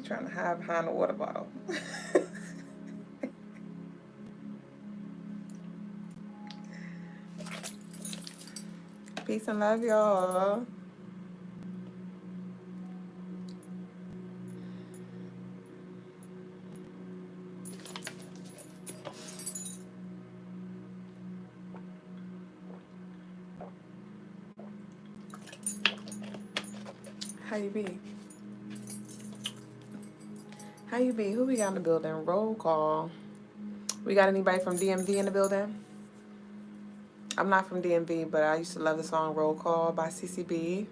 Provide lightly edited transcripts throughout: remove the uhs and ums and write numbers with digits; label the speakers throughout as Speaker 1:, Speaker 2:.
Speaker 1: trying to hide behind the water bottle. Peace and love, y'all. How you be? How you be? Who we got in the building? Roll call. We got anybody from DMV in the building? I'm not from DMV, but I used to love the song Roll Call by CCB.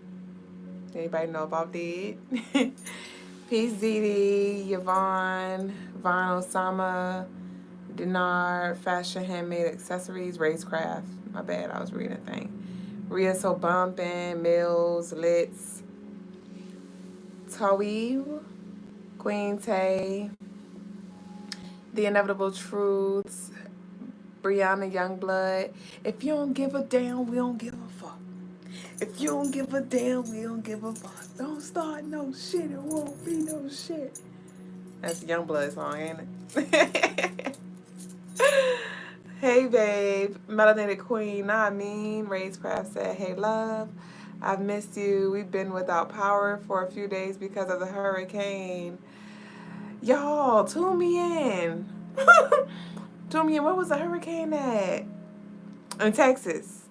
Speaker 1: Anybody know about that? Peace, Dee, Yvonne, Von Osama, Dinar, Fashion Handmade Accessories, Racecraft. My bad, I was reading a thing. Rhea So Bumpin', Mills, Litz, Taweeb, Queen Tay, The Inevitable Truths, Brianna Youngblood. If you don't give a damn, we don't give a fuck. If you don't give a damn, we don't give a fuck. Don't start no shit, it won't be no shit. That's a Youngblood song, ain't it? Hey, babe. Melanated Queen, not mean. Racecraft said, hey, love. I've missed you. We've been without power for a few days because of the hurricane. Y'all, tune me in. Tune me in. Where was the hurricane at? In Texas.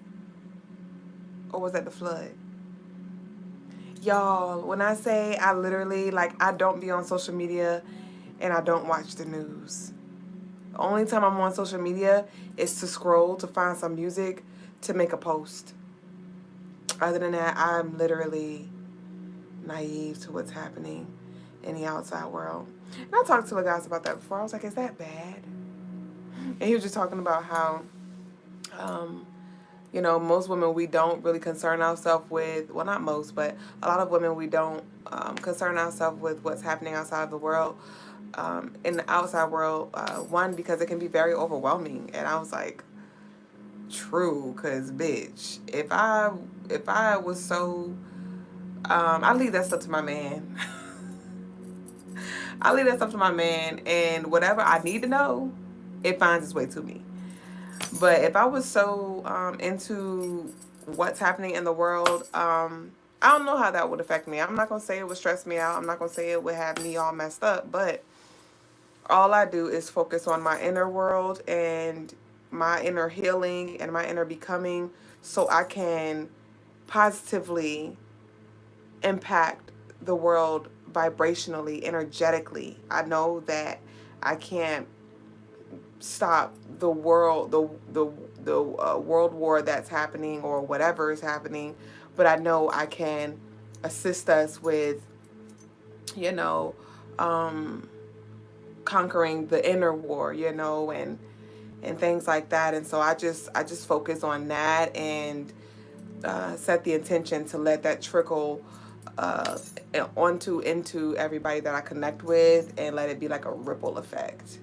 Speaker 1: Or was that the flood? Y'all, when I say I literally, I don't be on social media and I don't watch the news. The only time I'm on social media is to scroll to find some music to make a post. Other than that, I'm literally naive to what's happening in the outside world. And I talked to Logas about that before. I was like, is that bad? And he was just talking about how, most women, we don't really concern ourselves with, well, not most, but a lot of women, we don't concern ourselves with what's happening outside of the world, in the outside world, one, because it can be very overwhelming. And I was like, true, because, bitch, if I was so, I leave that stuff to my man. I leave that stuff to my man, and whatever I need to know, it finds its way to me. But if I was so into what's happening in the world, I don't know how that would affect me. I'm not going to say it would stress me out. I'm not going to say it would have me all messed up. But all I do is focus on my inner world and my inner healing and my inner becoming, so I can positively impact the world vibrationally, energetically. I know that I can't stop the world, the world war that's happening or whatever is happening, but I know I can assist us with, conquering the inner war, and things like that. And so I just focus on that and set the intention to let that trickle into everybody that I connect with, and let it be like a ripple effect.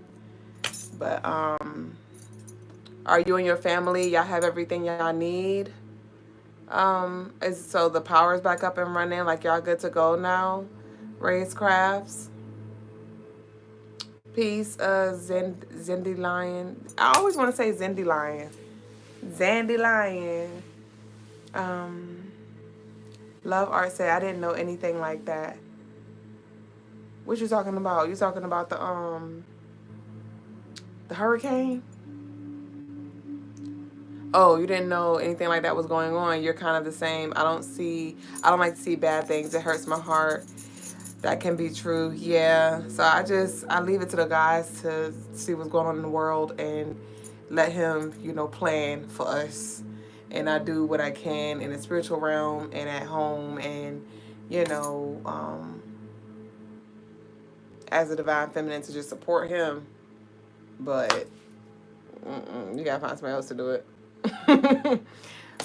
Speaker 1: But are you and your family, y'all have everything y'all need? So the power's back up and running, like y'all good to go now? Racecrafts. Peace, Zendy Lion. I always want to say Zendy Lion. Zandy Lion. Love Art said, I didn't know anything like that. What you talking about? You talking about the hurricane? Oh, you didn't know anything like that was going on. You're kind of the same. I don't like to see bad things. It hurts my heart. That can be true. Yeah. So I leave it to the guys to see what's going on in the world and let him, plan for us. And I do what I can in the spiritual realm and at home, and, as a divine feminine, to just support him. But you gotta find somebody else to do it.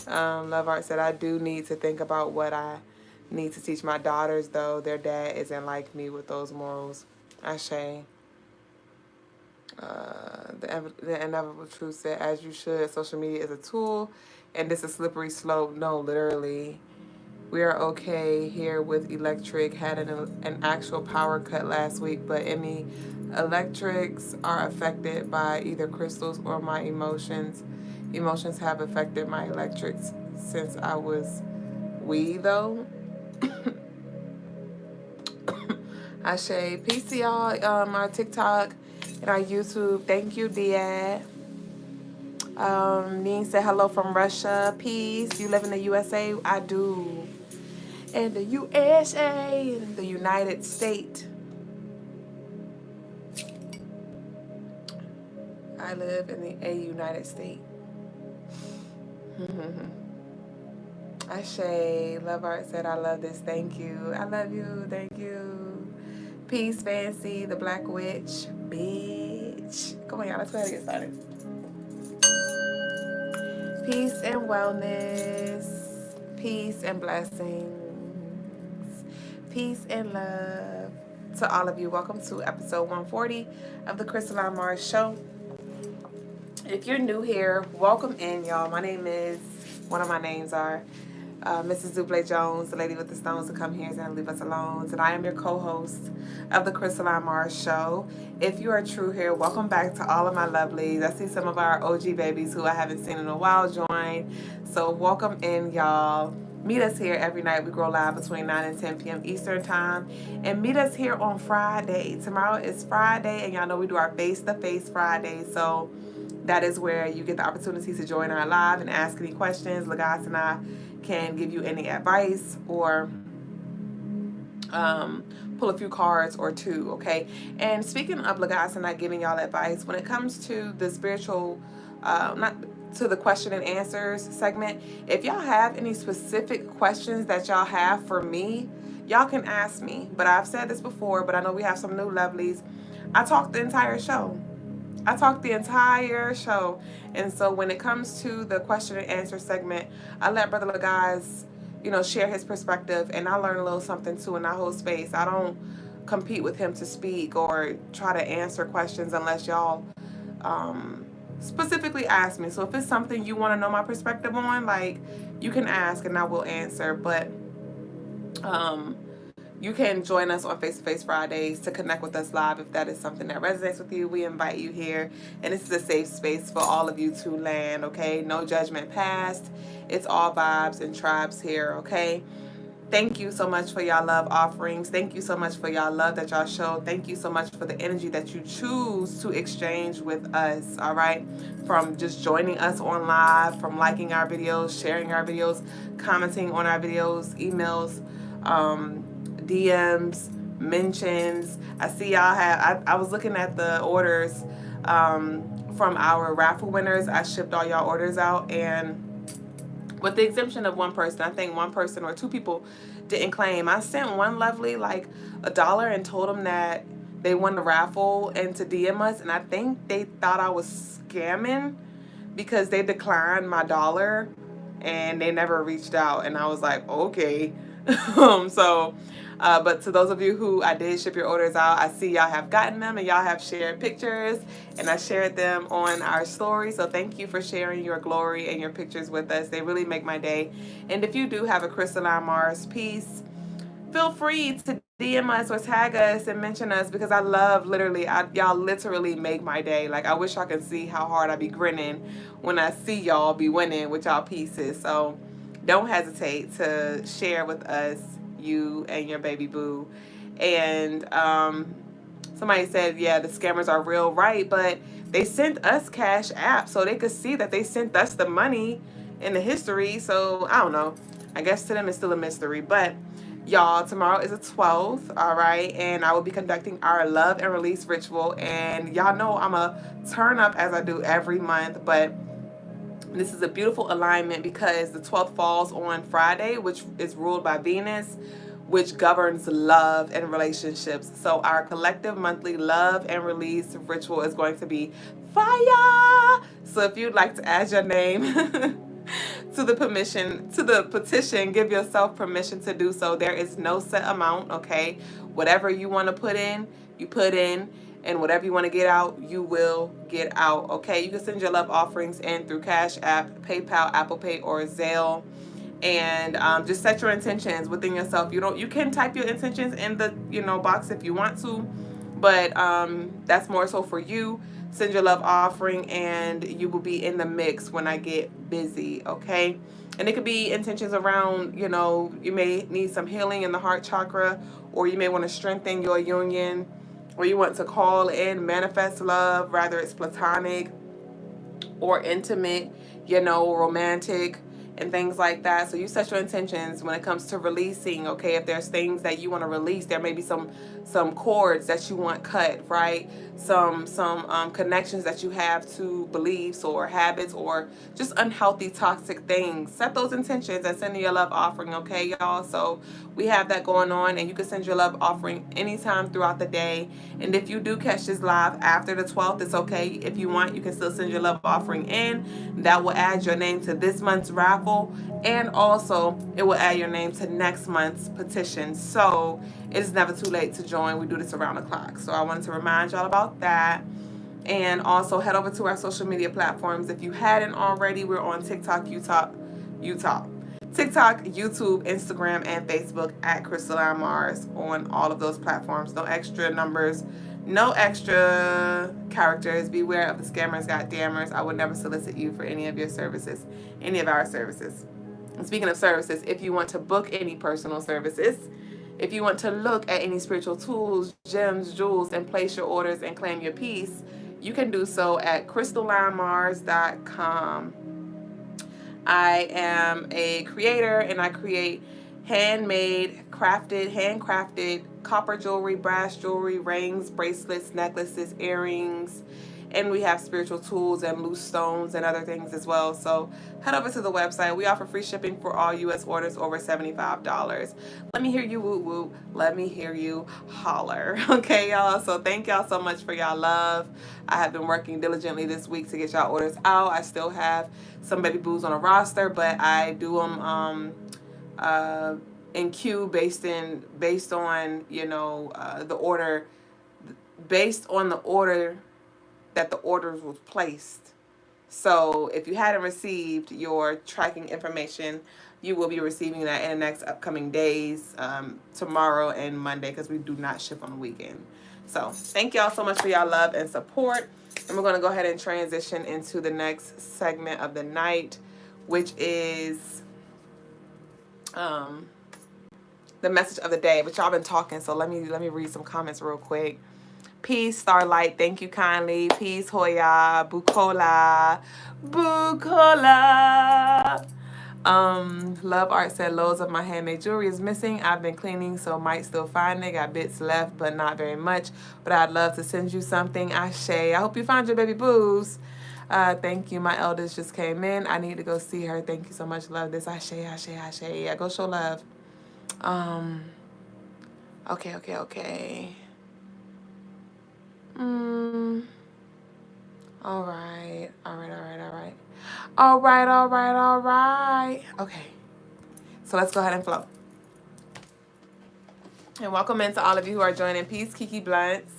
Speaker 1: Love Art said, I do need to think about what I need to teach my daughters, though. Their dad isn't like me with those morals. Ashe. The Inevitable Truth said, as you should. Social media is a tool, and it's a slippery slope. No, literally. We are okay here with electric. Had an actual power cut last week, but any electrics are affected by either crystals or my emotions. Emotions have affected my electrics since I was wee, though. Ashe, peace to y'all, our TikTok and our YouTube. Thank you, Dia. Neen said hello from Russia. Peace. You live in the USA? I do. And the USA, the United States. I live in the United States. Ashe, Love Art said, I love this. Thank you. I love you. Thank you. Peace, Fancy, the Black Witch. Bitch. Come on, y'all. Let's go ahead and get started. Peace and wellness. Peace and blessings. Peace and love to all of you. Welcome to episode 140 of the Crystalinemarsshow. If you're new here, welcome in, y'all. My name is, one of my names are Mrs. Duüblè Jones, the lady with the stones to come here and leave us alone. And I am your co-host of the Crystalinemarsshow. If you are true here, welcome back to all of my lovelies. I see some of our OG babies who I haven't seen in a while join. So welcome in, y'all. Meet us here every night. We go live between 9 and 10 p.m. Eastern Time. And meet us here on Friday. Tomorrow is Friday, and y'all know we do our face-to-face Friday. So that is where you get the opportunity to join our live and ask any questions. Logas and I can give you any advice or pull a few cards or two, okay? And speaking of Logas and I giving y'all advice, when it comes to the spiritual, not to the question and answers segment, if y'all have any specific questions that y'all have for me, y'all can ask me. But I've said this before, but I know we have some new lovelies. I talked the entire show. And so when it comes to the question and answer segment, I let Brother Logas, share his perspective, and I learn a little something too, and I hold space. I don't compete with him to speak or try to answer questions unless y'all specifically ask me. So if it's something you want to know my perspective on, like, you can ask and I will answer. But you can join us on Face-to-Face Fridays to connect with us live if that is something that resonates with you. We invite you here, and this is a safe space for all of you to land, okay? No judgment passed. It's all vibes and tribes here, okay? Thank you so much for y'all love offerings. Thank you so much for y'all love that y'all show. Thank you so much for the energy that you choose to exchange with us, all right? From just joining us on live, from liking our videos, sharing our videos, commenting on our videos, emails, DMs, mentions. I see y'all have, I was looking at the orders from our raffle winners. I shipped all y'all orders out, and with the exemption of one person, I think one person or two people didn't claim. I sent one lovely like $1 and told them that they won the raffle and to DM us, and I think they thought I was scamming because they declined my dollar and they never reached out, and I was like, okay. But to those of you who I did ship your orders out, I see y'all have gotten them and y'all have shared pictures, and I shared them on our story. So thank you for sharing your glory and your pictures with us. They really make my day. And if you do have a Crystalline Mars piece, feel free to DM us or tag us and mention us, because I love y'all literally make my day. Like, I wish y'all could see how hard I be grinning when I see y'all be winning with y'all pieces. So don't hesitate to share with us, you and your baby boo. And somebody said, yeah, the scammers are real, right? But they sent us Cash App so they could see that they sent us the money in the history. So I don't know. I guess to them it's still a mystery. But y'all, tomorrow is the 12th, all right? And I will be conducting our love and release ritual. And y'all know I'm a turn up as I do every month, but this is a beautiful alignment because the 12th falls on Friday, which is ruled by Venus, which governs love and relationships. So our collective monthly love and release ritual is going to be fire. So if you'd like to add your name to the petition, give yourself permission to do so. There is no set amount, okay? Whatever you want to put in, you put in. And whatever you want to get out, you will get out, okay? You can send your love offerings in through Cash App, PayPal, Apple Pay, or Zelle. And just set your intentions within yourself. You can type your intentions in the box if you want to, but that's more so for you. Send your love offering, and you will be in the mix when I get busy. Okay. And it could be intentions around, you may need some healing in the heart chakra, or you may want to strengthen your union, or you want to call in, manifest love, rather it's platonic or intimate, romantic, and things like that. So you set your intentions when it comes to releasing. Okay, if there's things that you want to release, there may be some cords that you want cut, right? Some connections that you have to beliefs or habits or just unhealthy, toxic things. Set those intentions and send your love offering. Okay, y'all. So we have that going on, and you can send your love offering anytime throughout the day. And if you do catch this live after the 12th, it's okay. If you want, you can still send your love offering in. That will add your name to this month's raffle, and also it will add your name to next month's petition. So it is never too late to join. We do this around the clock. So I wanted to remind y'all about that. And also head over to our social media platforms. If you hadn't already, we're on TikTok, TikTok, YouTube, Instagram, and Facebook at Crystalline Mars on all of those platforms. No extra numbers, no extra characters. Beware of the scammers, goddammers. I would never solicit you for any of your services, any of our services. And speaking of services, if you want to book any personal services, if you want to look at any spiritual tools, gems, jewels, and place your orders and claim your piece, you can do so at crystalinemars.com. I am a creator, and I create handcrafted copper jewelry, brass jewelry, rings, bracelets, necklaces, earrings, and we have spiritual tools and loose stones and other things as well. So head over to the website. We offer free shipping for all U.S. orders over $75. Let me hear you woo woo. Let me hear you holler. Okay, y'all. So thank y'all so much for y'all love. I have been working diligently this week to get y'all orders out. I still have some baby boos on a roster, but I do them in queue based on the order, based on the order that the orders was placed. So if you hadn't received your tracking information, you will be receiving that in the next upcoming days, tomorrow and Monday, because we do not ship on the weekend. So thank y'all so much for y'all love and support. And we're going to go ahead and transition into the next segment of the night, which is the message of the day. But y'all been talking, so let me read some comments real quick. Peace, Starlight. Thank you kindly. Peace, Hoya. Bukola. Love Art said loads of my handmade jewelry is missing. I've been cleaning, so might still find it. Got bits left, but not very much. But I'd love to send you something. Ashe. I hope you find your baby boos. Thank you. My eldest just came in. I need to go see her. Thank you so much. Love this. Ashe. Yeah, go show love. Okay. All right. Okay. So let's go ahead and flow. And welcome into all of you who are joining. Peace, Kiki Blunts.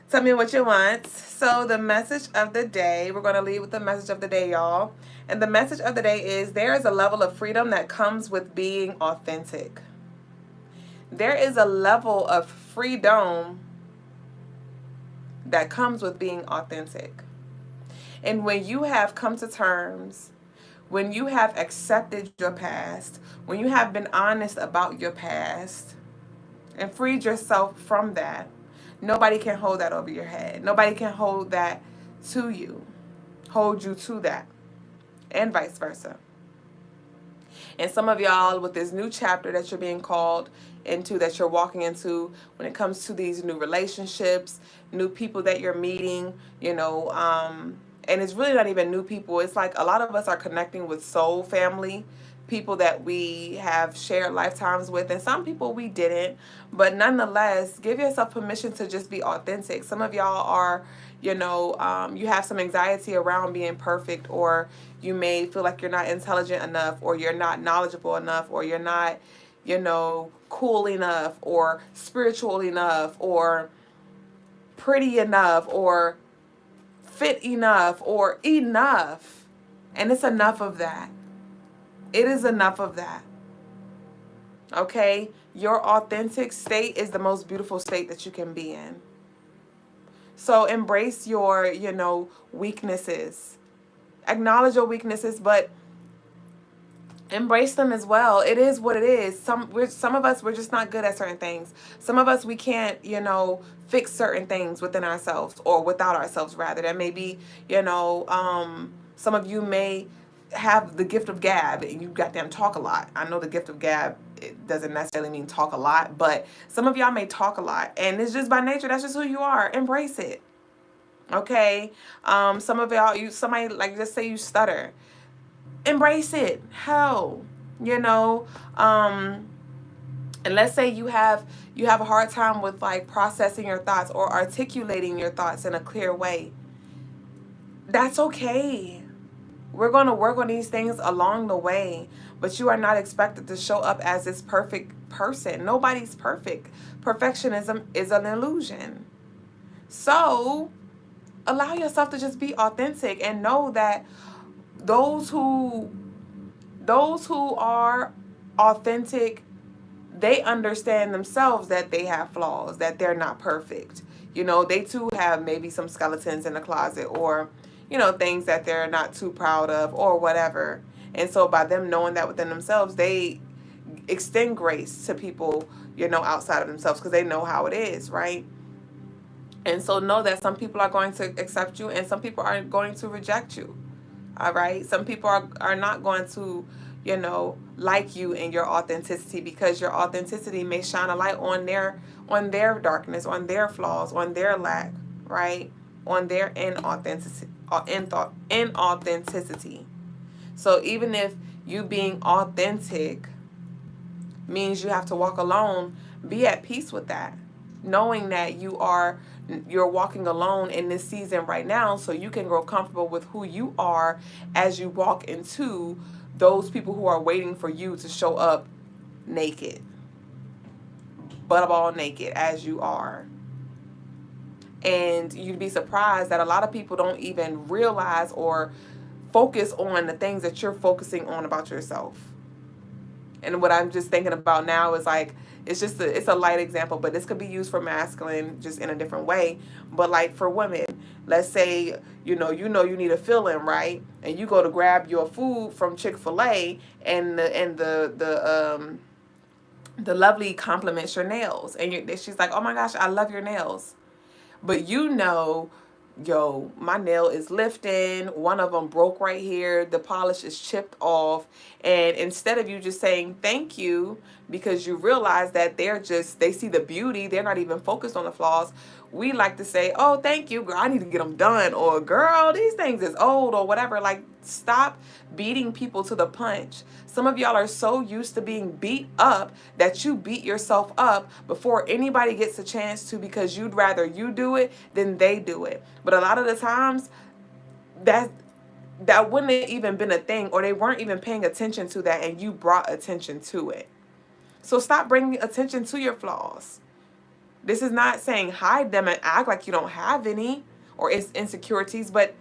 Speaker 1: Tell me what you want. So the message of the day, we're going to lead with the message of the day, y'all. And the message of the day is there is a level of freedom that comes with being authentic. There is a level of freedom that comes with being authentic. And when you have come to terms, when you have accepted your past, when you have been honest about your past and freed yourself from that, nobody can hold that over your head. Nobody can hold that to you, hold you to that, and vice versa. And some of y'all, with this new chapter that you're being called into, that you're walking into, when it comes to these new relationships, new people that you're meeting, and it's really not even new people. It's like a lot of us are connecting with soul family, people that we have shared lifetimes with, and some people we didn't. But nonetheless, give yourself permission to just be authentic. Some of y'all are, you have some anxiety around being perfect, or you may feel like you're not intelligent enough, or you're not knowledgeable enough, or you're not, cool enough, or spiritual enough, or pretty enough, or fit enough, or enough. And it's enough of that. It is enough of that. Okay? Your authentic state is the most beautiful state that you can be in. So embrace your, weaknesses. Acknowledge your weaknesses, but embrace them as well. It is what it is. Some of us, we're just not good at certain things. Some of us, we can't, fix certain things within ourselves, or without ourselves rather. That may be, some of you may have the gift of gab and you goddamn talk a lot. I know the gift of gab, it doesn't necessarily mean talk a lot, but some of y'all may talk a lot, and it's just by nature. That's just who you are. Embrace it. Okay. Some of y'all, somebody, like, just say you stutter. Embrace it. Hell, you know. And let's say you have a hard time with, like, processing your thoughts or articulating your thoughts in a clear way. That's okay. We're going to work on these things along the way, but you are not expected to show up as this perfect person. Nobody's perfect. Perfectionism is an illusion. So allow yourself to just be authentic, and know that those who are authentic, they understand themselves that they have flaws, that they're not perfect. They too have maybe some skeletons in the closet, or, things that they're not too proud of, or whatever. And so by them knowing that within themselves, they extend grace to people, outside of themselves, because they know how it is, right? And so know that some people are going to accept you and some people are going to reject you. All right? Some people are not going to, like you and your authenticity, because your authenticity may shine a light on their darkness, on their flaws, on their lack, right? On their inauthenticity. So even if you being authentic means you have to walk alone, be at peace with that. Knowing that you're walking alone in this season right now, so you can grow comfortable with who you are as you walk into those people who are waiting for you to show up naked, butterball naked, as you are. And you'd be surprised that a lot of people don't even realize or focus on the things that you're focusing on about yourself. And what I'm just thinking about now is, like, it's a light example, but this could be used for masculine just in a different way. But, like, for women, let's say, you need a fill-in, right? And you go to grab your food from Chick-fil-A, and the lovely compliments your nails, and she's like, "Oh my gosh, I love your nails." But yo, my nail is lifting. One of them broke right here. The polish is chipped off. And instead of you just saying thank you, because you realize that they see the beauty, they're not even focused on the flaws, we like to say, "Oh, thank you, girl, I need to get them done," or, "Girl, these things is old," or whatever. Like, stop beating people to the punch. Some of y'all are so used to being beat up that you beat yourself up before anybody gets a chance to, because you'd rather you do it than they do it. But a lot of the times, that wouldn't have even been a thing, or they weren't even paying attention to that, and you brought attention to it. So stop bringing attention to your flaws. This is not saying hide them and act like you don't have any or insecurities, but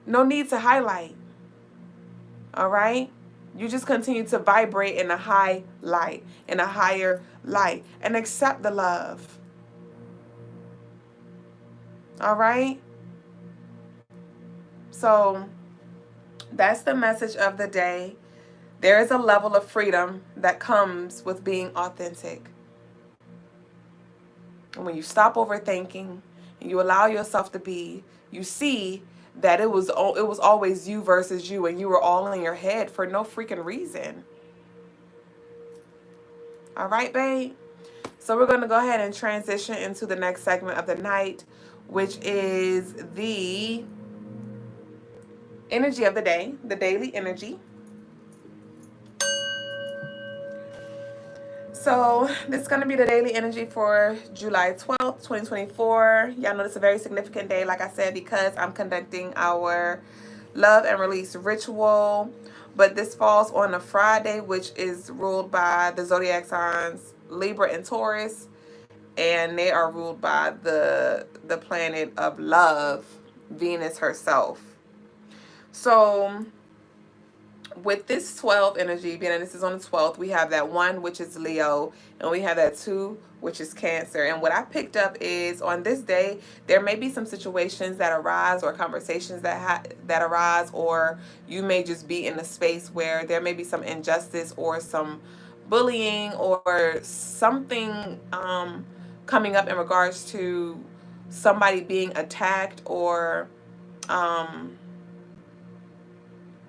Speaker 1: no need to highlight. All right? You just continue to vibrate in a high light, in a higher light, and accept the love. All right? So that's the message of the day. There is a level of freedom that comes with being authentic. And when you stop overthinking and you allow yourself to be, you see that it was always you versus you, and you were all in your head for no freaking reason. All right, babe? So we're going to go ahead and transition into the next segment of the night, which is the energy of the day, the daily energy. So this is going to be the daily energy for July 12th, 2024. Y'all know this is a very significant day, like I said, because I'm conducting our love and release ritual. But this falls on a Friday, which is ruled by the zodiac signs Libra and Taurus. And they are ruled by the planet of love, Venus herself. So with this 12 energy, being that this is on the 12th, we have that 1, which is Leo, and we have that 2, which is Cancer. And what I picked up is on this day, there may be some situations that arise or conversations that arise, or you may just be in a space where there may be some injustice or some bullying or something coming up in regards to somebody being attacked or um,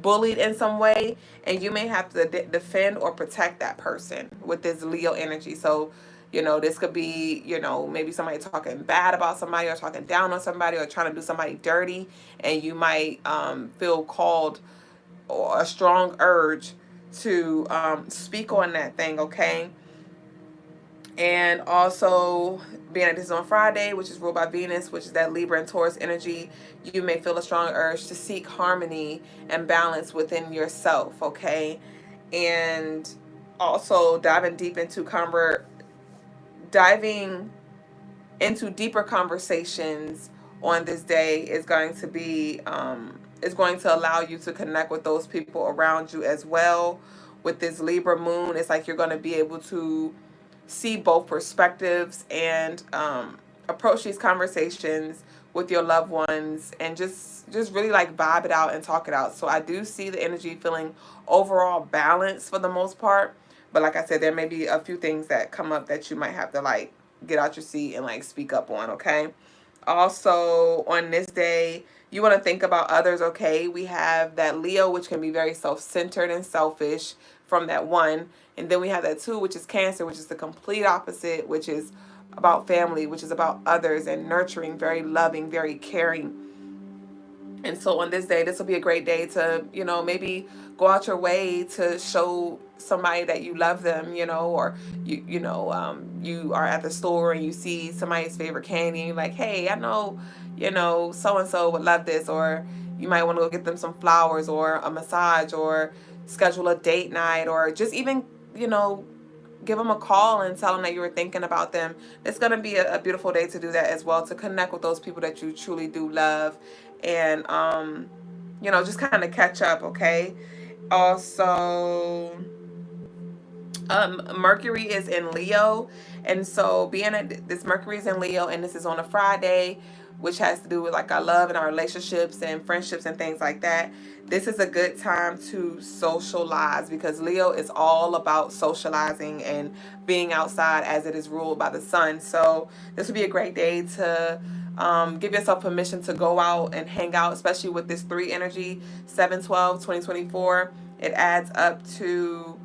Speaker 1: bullied in some way, and you may have to defend or protect that person with this Leo energy. So, this could be, maybe somebody talking bad about somebody or talking down on somebody or trying to do somebody dirty, and you might feel called or a strong urge to speak on that thing, okay? And also, being that this is on Friday, which is ruled by Venus, which is that Libra and Taurus energy, you may feel a strong urge to seek harmony and balance within yourself, okay? And also diving into deeper conversations on this day is going to be is going to allow you to connect with those people around you as well. With this Libra moon, it's like you're going to be able to see both perspectives and approach these conversations with your loved ones and just really like vibe it out and talk it out. So I do see the energy feeling overall balanced for the most part, but like I said, there may be a few things that come up that you might have to like get out your seat and like speak up on, okay? Also, on this day, you want to think about others, okay? We have that Leo, which can be very self-centered and selfish from that 1. And then we have that 2, which is Cancer, which is the complete opposite, which is about family, which is about others and nurturing, very loving, very caring. And so on this day, this will be a great day to, maybe go out your way to show somebody that you love them, or you are at the store and you see somebody's favorite candy and you're like, hey, I know, so-and-so would love this. Or you might want to go get them some flowers or a massage or schedule a date night, or just even, give them a call and tell them that you were thinking about them. It's going to be a beautiful day to do that as well, to connect with those people that you truly do love and, just kind of catch up, okay? Also, Mercury is in Leo, and so being that this Mercury is in Leo and this is on a Friday, which has to do with like our love and our relationships and friendships and things like that, this is a good time to socialize, because Leo is all about socializing and being outside as it is ruled by the sun. So this would be a great day to give yourself permission to go out and hang out, especially with this 3 energy, 7/12/2024. It adds up to,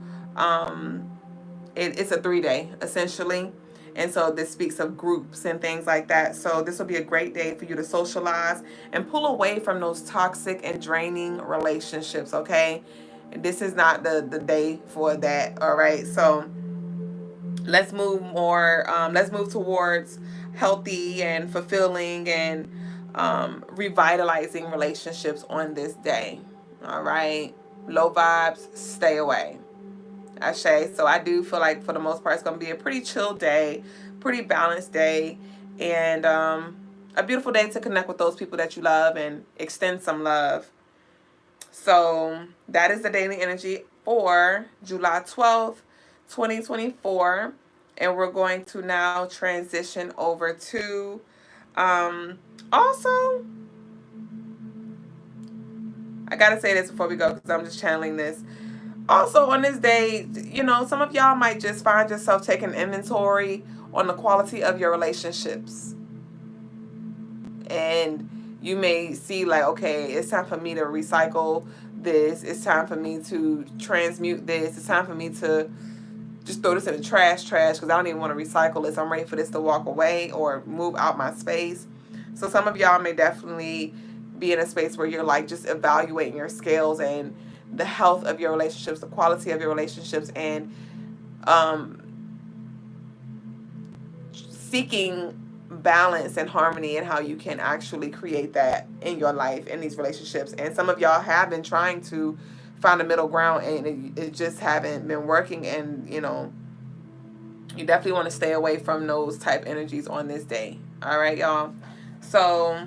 Speaker 1: it's a 3-day essentially. And so this speaks of groups and things like that. So this will be a great day for you to socialize and pull away from those toxic and draining relationships, okay? This is not the day for that, all right? So let's move towards healthy and fulfilling and revitalizing relationships on this day, all right? Low vibes, stay away. Ashe. So I do feel like for the most part it's going to be a pretty chill day, pretty balanced day, and a beautiful day to connect with those people that you love and extend some love. So that is the daily energy for July 12th, 2024. And we're going to now transition over to also, I got to say this before we go because I'm just channeling this. Also, on this day, some of y'all might just find yourself taking inventory on the quality of your relationships. And you may see like, okay, it's time for me to recycle this. It's time for me to transmute this. It's time for me to just throw this in the trash because I don't even want to recycle this. I'm ready for this to walk away or move out my space. So some of y'all may definitely be in a space where you're like just evaluating your scales and the health of your relationships, the quality of your relationships, and seeking balance and harmony and how you can actually create that in your life, in these relationships. And some of y'all have been trying to find a middle ground and it just haven't been working, and you definitely want to stay away from those type energies on this day. All right, y'all. So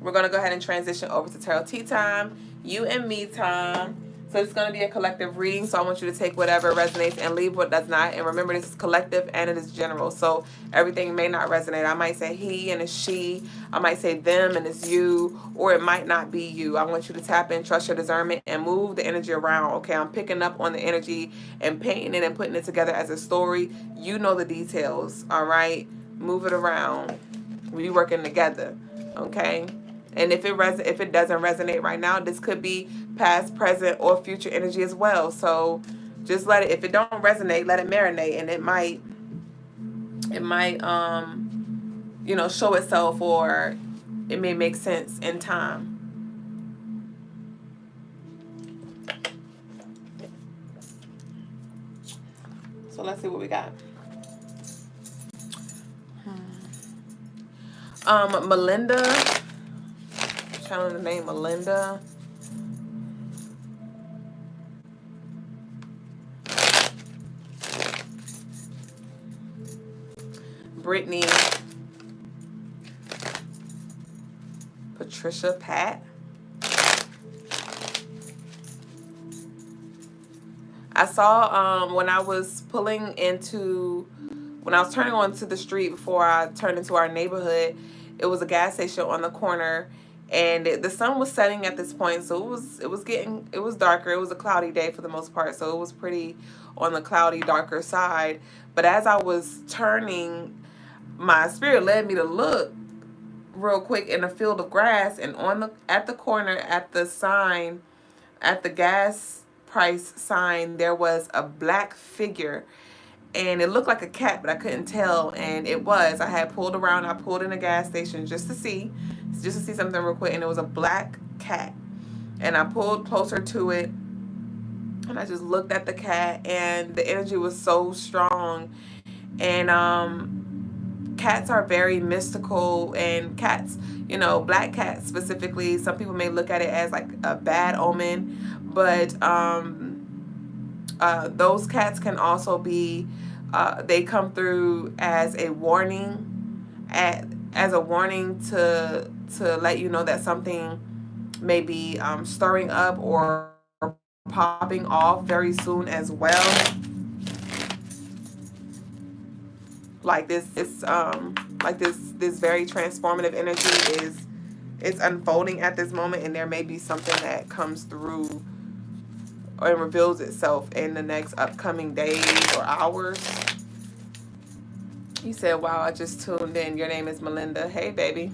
Speaker 1: we're going to go ahead and transition over to Tarot Tea Time, you and me time. So it's going to be a collective reading. So I want you to take whatever resonates and leave what does not. And remember, this is collective and it is general. So everything may not resonate. I might say he and it's she. I might say them and it's you. Or it might not be you. I want you to tap in, trust your discernment, and move the energy around. Okay, I'm picking up on the energy and painting it and putting it together as a story. You know the details, all right? Move it around. We working together, okay? And if it doesn't resonate right now, this could be past, present, or future energy as well. So just let it. If it don't resonate, let it marinate, and it might show itself, or it may make sense in time. So let's see what we got. Melinda. Channeling the name Melinda. Brittany. Patricia, Pat. I saw when I was turning onto the street before I turned into our neighborhood, it was a gas station on the corner, and the sun was setting at this point, so it was darker. It was a cloudy day for the most part, so it was pretty on the cloudy, darker side. But as I was turning, my spirit led me to look real quick in a field of grass, and at the corner, at the sign, at the gas price sign, there was a black figure, and it looked like a cat, but I couldn't tell. And it was. I had pulled around. I pulled in a gas station just to see something real quick, and it was a black cat. And I pulled closer to it, and I just looked at the cat, and the energy was so strong. And cats are very mystical, and cats, black cats specifically, some people may look at it as like a bad omen, but those cats can also be, they come through as a warning, as a warning to let you know that something may be stirring up or popping off very soon as well. Like this very transformative energy is unfolding at this moment, and there may be something that comes through or reveals itself in the next upcoming days or hours. You said, wow, I just tuned in. Your name is Melinda. Hey, baby.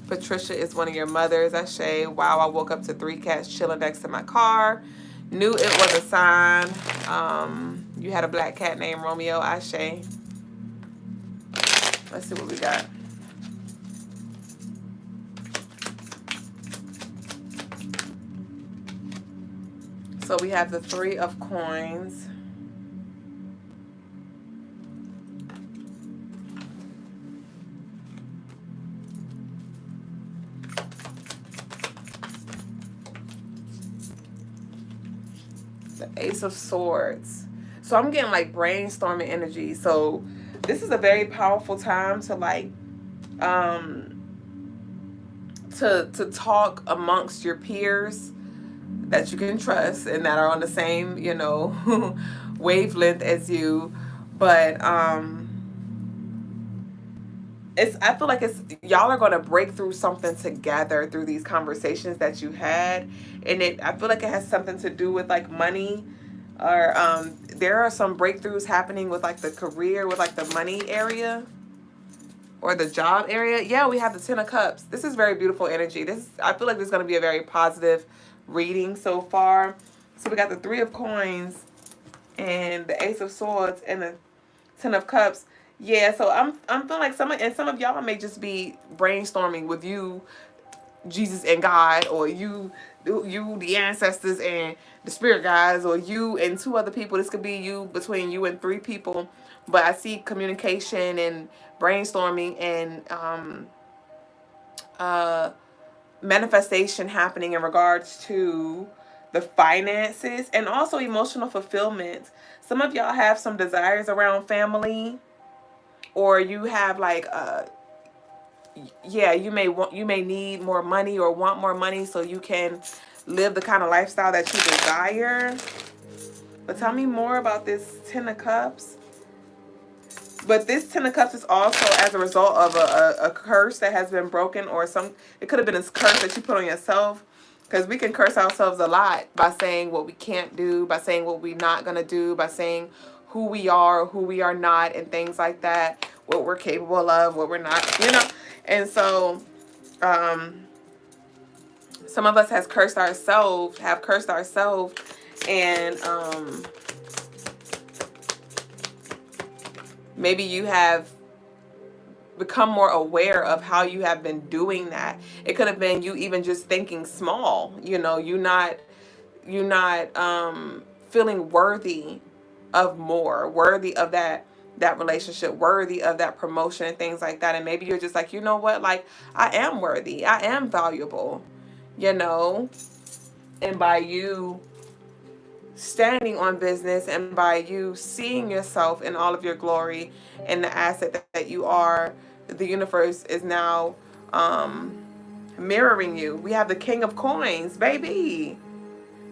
Speaker 1: Patricia is one of your mothers. Ashe. Wow, I woke up to 3 cats chilling next to my car. Knew it was a sign. You had a black cat named Romeo. Ashe. Let's see what we got. So we have the 3 of coins. The Ace of Swords. So I'm getting like brainstorming energy. So this is a very powerful time to like to talk amongst your peers that you can trust and that are on the same, wavelength as you. But I feel like y'all are going to break through something together through these conversations that you had, and I feel like it has something to do with like money, or there are some breakthroughs happening with like the career, with like the money area or the job area. Yeah, we have the 10 of Cups. This is very beautiful energy. I feel like this is going to be a very positive reading so far. So we got the 3 of Coins and the Ace of Swords and the 10 of Cups. Yeah, so I'm feeling like some of y'all may just be brainstorming with you, Jesus and God, or you the ancestors and the spirit guides, or you and 2 other people. This could be you, between you and 3 people. But I see communication and brainstorming and manifestation happening in regards to the finances and also emotional fulfillment. Some of y'all have some desires around family, or you have like you may need more money or want more money so you can live the kind of lifestyle that you desire. But tell me more about this Ten of Cups. But this Ten of Cups is also as a result of a curse that has been broken, or it could have been a curse that you put on yourself. Because we can curse ourselves a lot by saying what we can't do, by saying what we're not going to do, by saying who we are not, and things like that, what we're capable of, what we're not. And so some of us have cursed ourselves, and maybe you have become more aware of how you have been doing that. It could have been you even just thinking small, you not feeling worthy of more, worthy of that relationship, worthy of that promotion and things like that. And maybe you're just like, you know what, like, I am worthy, I am valuable, and by you standing on business, and by you seeing yourself in all of your glory and the asset that you are, the universe is now mirroring you. We have the King of Coins, baby.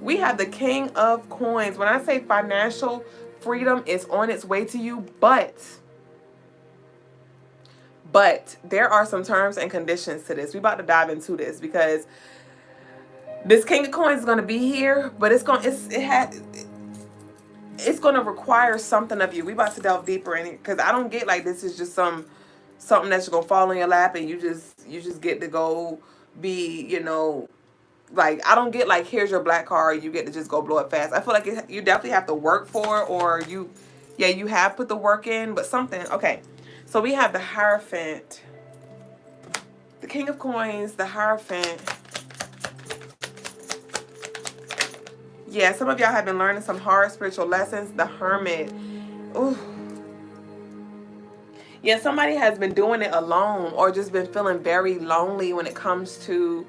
Speaker 1: We have the King of Coins. When I say financial freedom is on its way to you, but there are some terms and conditions to this. We're about to dive into this, because this King of Coins is going to be here, but it's going to require something of you. We about to delve deeper in it, because I don't get like this is just something that's going to fall in your lap and you just get to go be, like, I don't get like, here's your black card, you get to just go blow it fast. I feel like you definitely have to work for it, or you have put the work in, but something. Okay, so we have the Hierophant, the King of Coins, the Hierophant. Yeah, some of y'all have been learning some hard spiritual lessons. The Hermit. Ooh. Yeah, somebody has been doing it alone, or just been feeling very lonely when it comes to,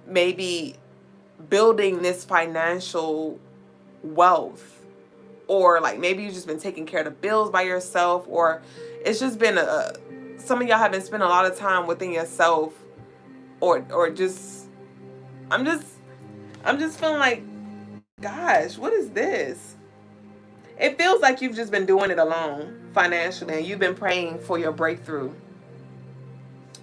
Speaker 1: maybe building this financial wealth, or like maybe you've just been taking care of the bills by yourself, or it's just been some of y'all have been spending a lot of time within yourself, or just I'm just feeling like, gosh, what is this? It feels like you've just been doing it alone financially, and you've been praying for your breakthrough.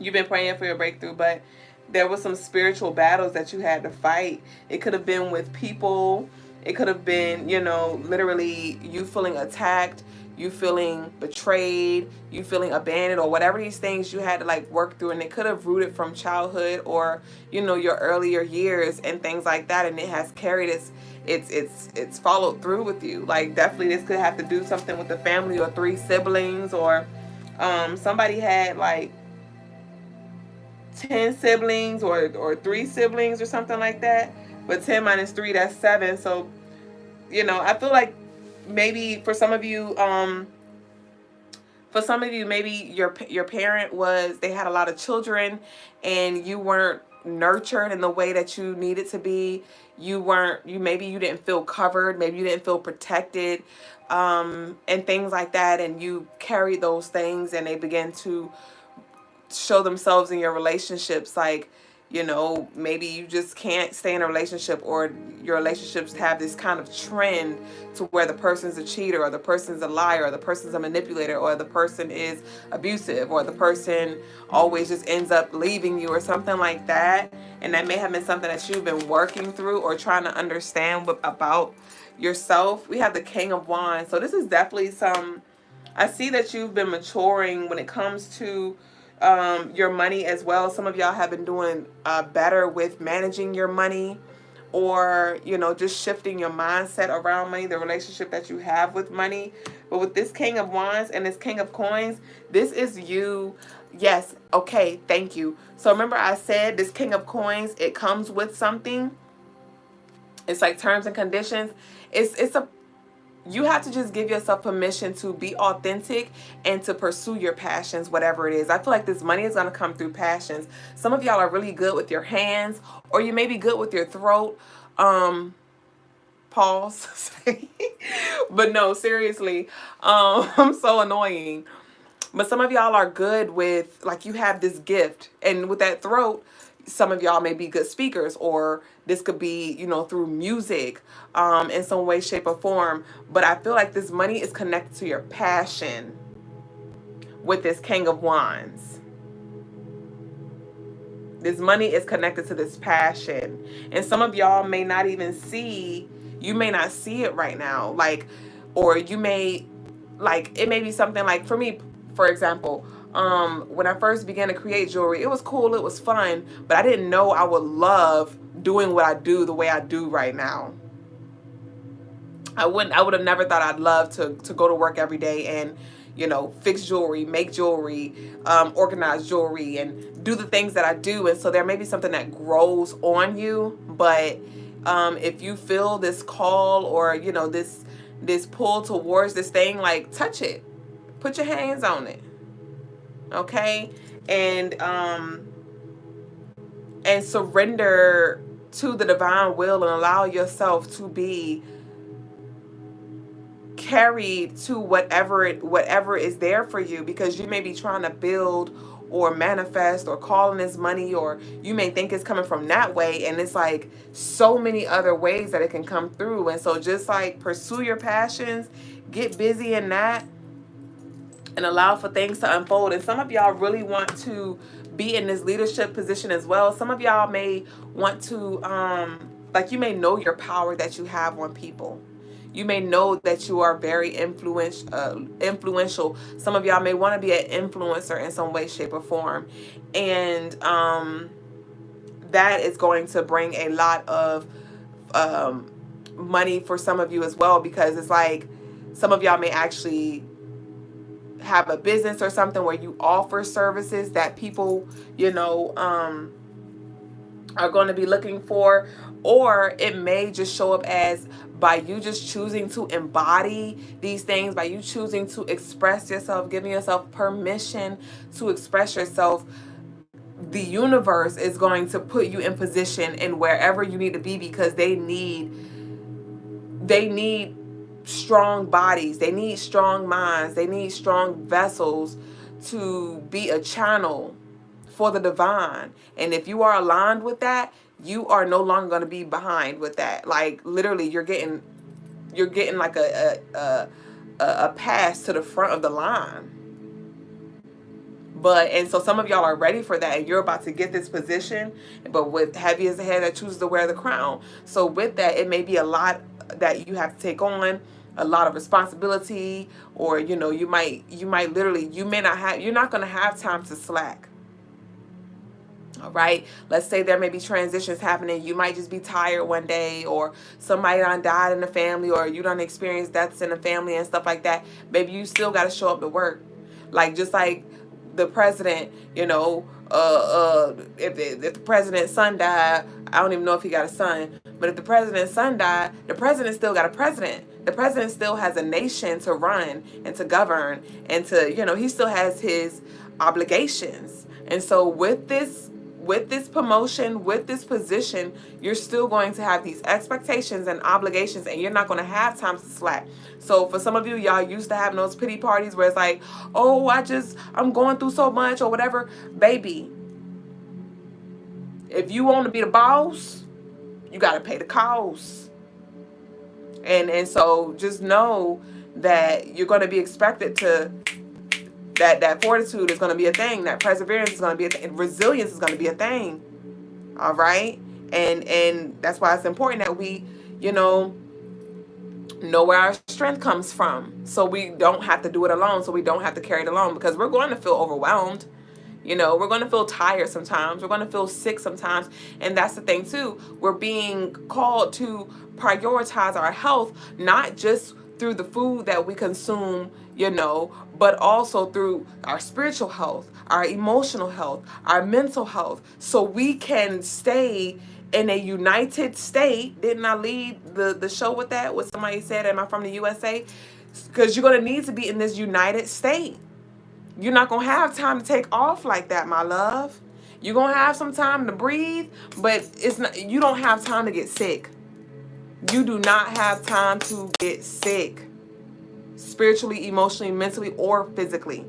Speaker 1: But there were some spiritual battles that you had to fight. It could have been with people. It could have been, literally you feeling attacked, you feeling betrayed, you feeling abandoned, or whatever these things you had to like work through. And it could have rooted from childhood, or, your earlier years and things like that. And it has carried it's followed through with you. Like, definitely this could have to do something with the family, or 3 siblings, or somebody had like 10 siblings, or 3 siblings, or something like that. But 10 minus 3, that's 7. So, I feel like maybe for some of you, maybe your parent they had a lot of children, and you weren't nurtured in the way that you needed to be. Maybe you didn't feel covered, maybe you didn't feel protected, and things like that. And you carried those things, and they began to show themselves in your relationships. Like, maybe you just can't stay in a relationship, or your relationships have this kind of trend to where the person's a cheater, or the person's a liar, or the person's a manipulator, or the person is abusive, or the person always just ends up leaving you, or something like that. And that may have been something that you've been working through, or trying to understand about yourself. We have the King of Wands. So this is definitely I see that you've been maturing when it comes to your money as well. Some of y'all have been doing better with managing your money, or just shifting your mindset around money, the relationship that you have with money. But with this King of Wands and this King of Coins, this is you. Yes, okay, thank you. So remember I said this King of Coins, it comes with something. It's like terms and conditions. You have to just give yourself permission to be authentic and to pursue your passions, whatever it is. I feel like this money is going to come through passions. Some of y'all are really good with your hands, or you may be good with your throat. Pause. But no, seriously. I'm so annoying. But some of y'all are good with, like, you have this gift. And with that throat, some of y'all may be good speakers, or this could be, you know, through music, in some way, shape, or form. But I feel like this money is connected to your passion with this King of Wands. This money is connected to this passion. And some of y'all may not even see, you may not see it right now. Like, or you may, like, it may be something like, for me, for example, when I first began to create jewelry, it was cool, it was fun, but I didn't know I would love doing what I do the way I do right now. I would have never thought I'd love to go to work every day and, you know, fix jewelry, make jewelry, organize jewelry, and do the things that I do. And so there may be something that grows on you, but if you feel this call, or, you know, this pull towards this thing, like, touch it, put your hands on it, okay, and surrender to the divine will, and allow yourself to be carried to whatever is there for you, because you may be trying to build or manifest or call in this money, or you may think it's coming from that way, and it's like so many other ways that it can come through. And so just like pursue your passions, get busy in that, and allow for things to unfold. And some of y'all really want to be in this leadership position as well. Some of y'all may want to like, you may know your power that you have on people. You may know that you are very influential. Some of y'all may want to be an influencer in some way, shape, or form. And that is going to bring a lot of money for some of you as well, because it's like some of y'all may actually have a business or something where you offer services that people, you know, are going to be looking for. Or it may just show up as by you just choosing to embody these things, by you choosing to express yourself, giving yourself permission to express yourself. The universe is going to put you in position in wherever you need to be, because they need strong bodies, they need strong minds, they need strong vessels to be a channel for the divine. And if you are aligned with that, you are no longer going to be behind with that. Like, literally, you're getting like a pass to the front of the line. And so some of y'all are ready for that, and you're about to get this position, but with heavy as the head that chooses to wear the crown. So with that, it may be a lot that you have to take on, a lot of responsibility, or, you know, you might literally, you're not going to have time to slack. All right. Let's say there may be transitions happening. You might just be tired one day, or somebody done died in the family, or you done experienced deaths in the family and stuff like that. Baby, you still got to show up to work. Like, just like the president, you know, if the president's son died, I don't even know if he got a son, but if the president's son died, the president still got a president. The president still has a nation to run and to govern, and to, you know, he still has his obligations. And so with this promotion, with this position, you're still going to have these expectations and obligations, and you're not going to have time to slack. So for some of you, y'all used to having those pity parties where it's like, oh, I'm going through so much or whatever. Baby, if you want to be the boss, you got to pay the cost. And so just know that you're going to be expected to, that fortitude is going to be a thing, that perseverance is going to be a thing, resilience is going to be a thing. All right. And that's why it's important that we, you know where our strength comes from, so we don't have to do it alone, so we don't have to carry it alone, because we're going to feel overwhelmed. You know, we're going to feel tired sometimes. We're going to feel sick sometimes. And that's the thing too. We're being called to prioritize our health, not just through the food that we consume, you know, but also through our spiritual health, our emotional health, our mental health, so we can stay in a united state. Didn't I lead the show with that? What somebody said, am I from the USA? Because you're going to need to be in this united state. You're not going to have time to take off like that, my love. You're going to have some time to breathe, but you don't have time to get sick. You do not have time to get sick, spiritually, emotionally, mentally, or physically.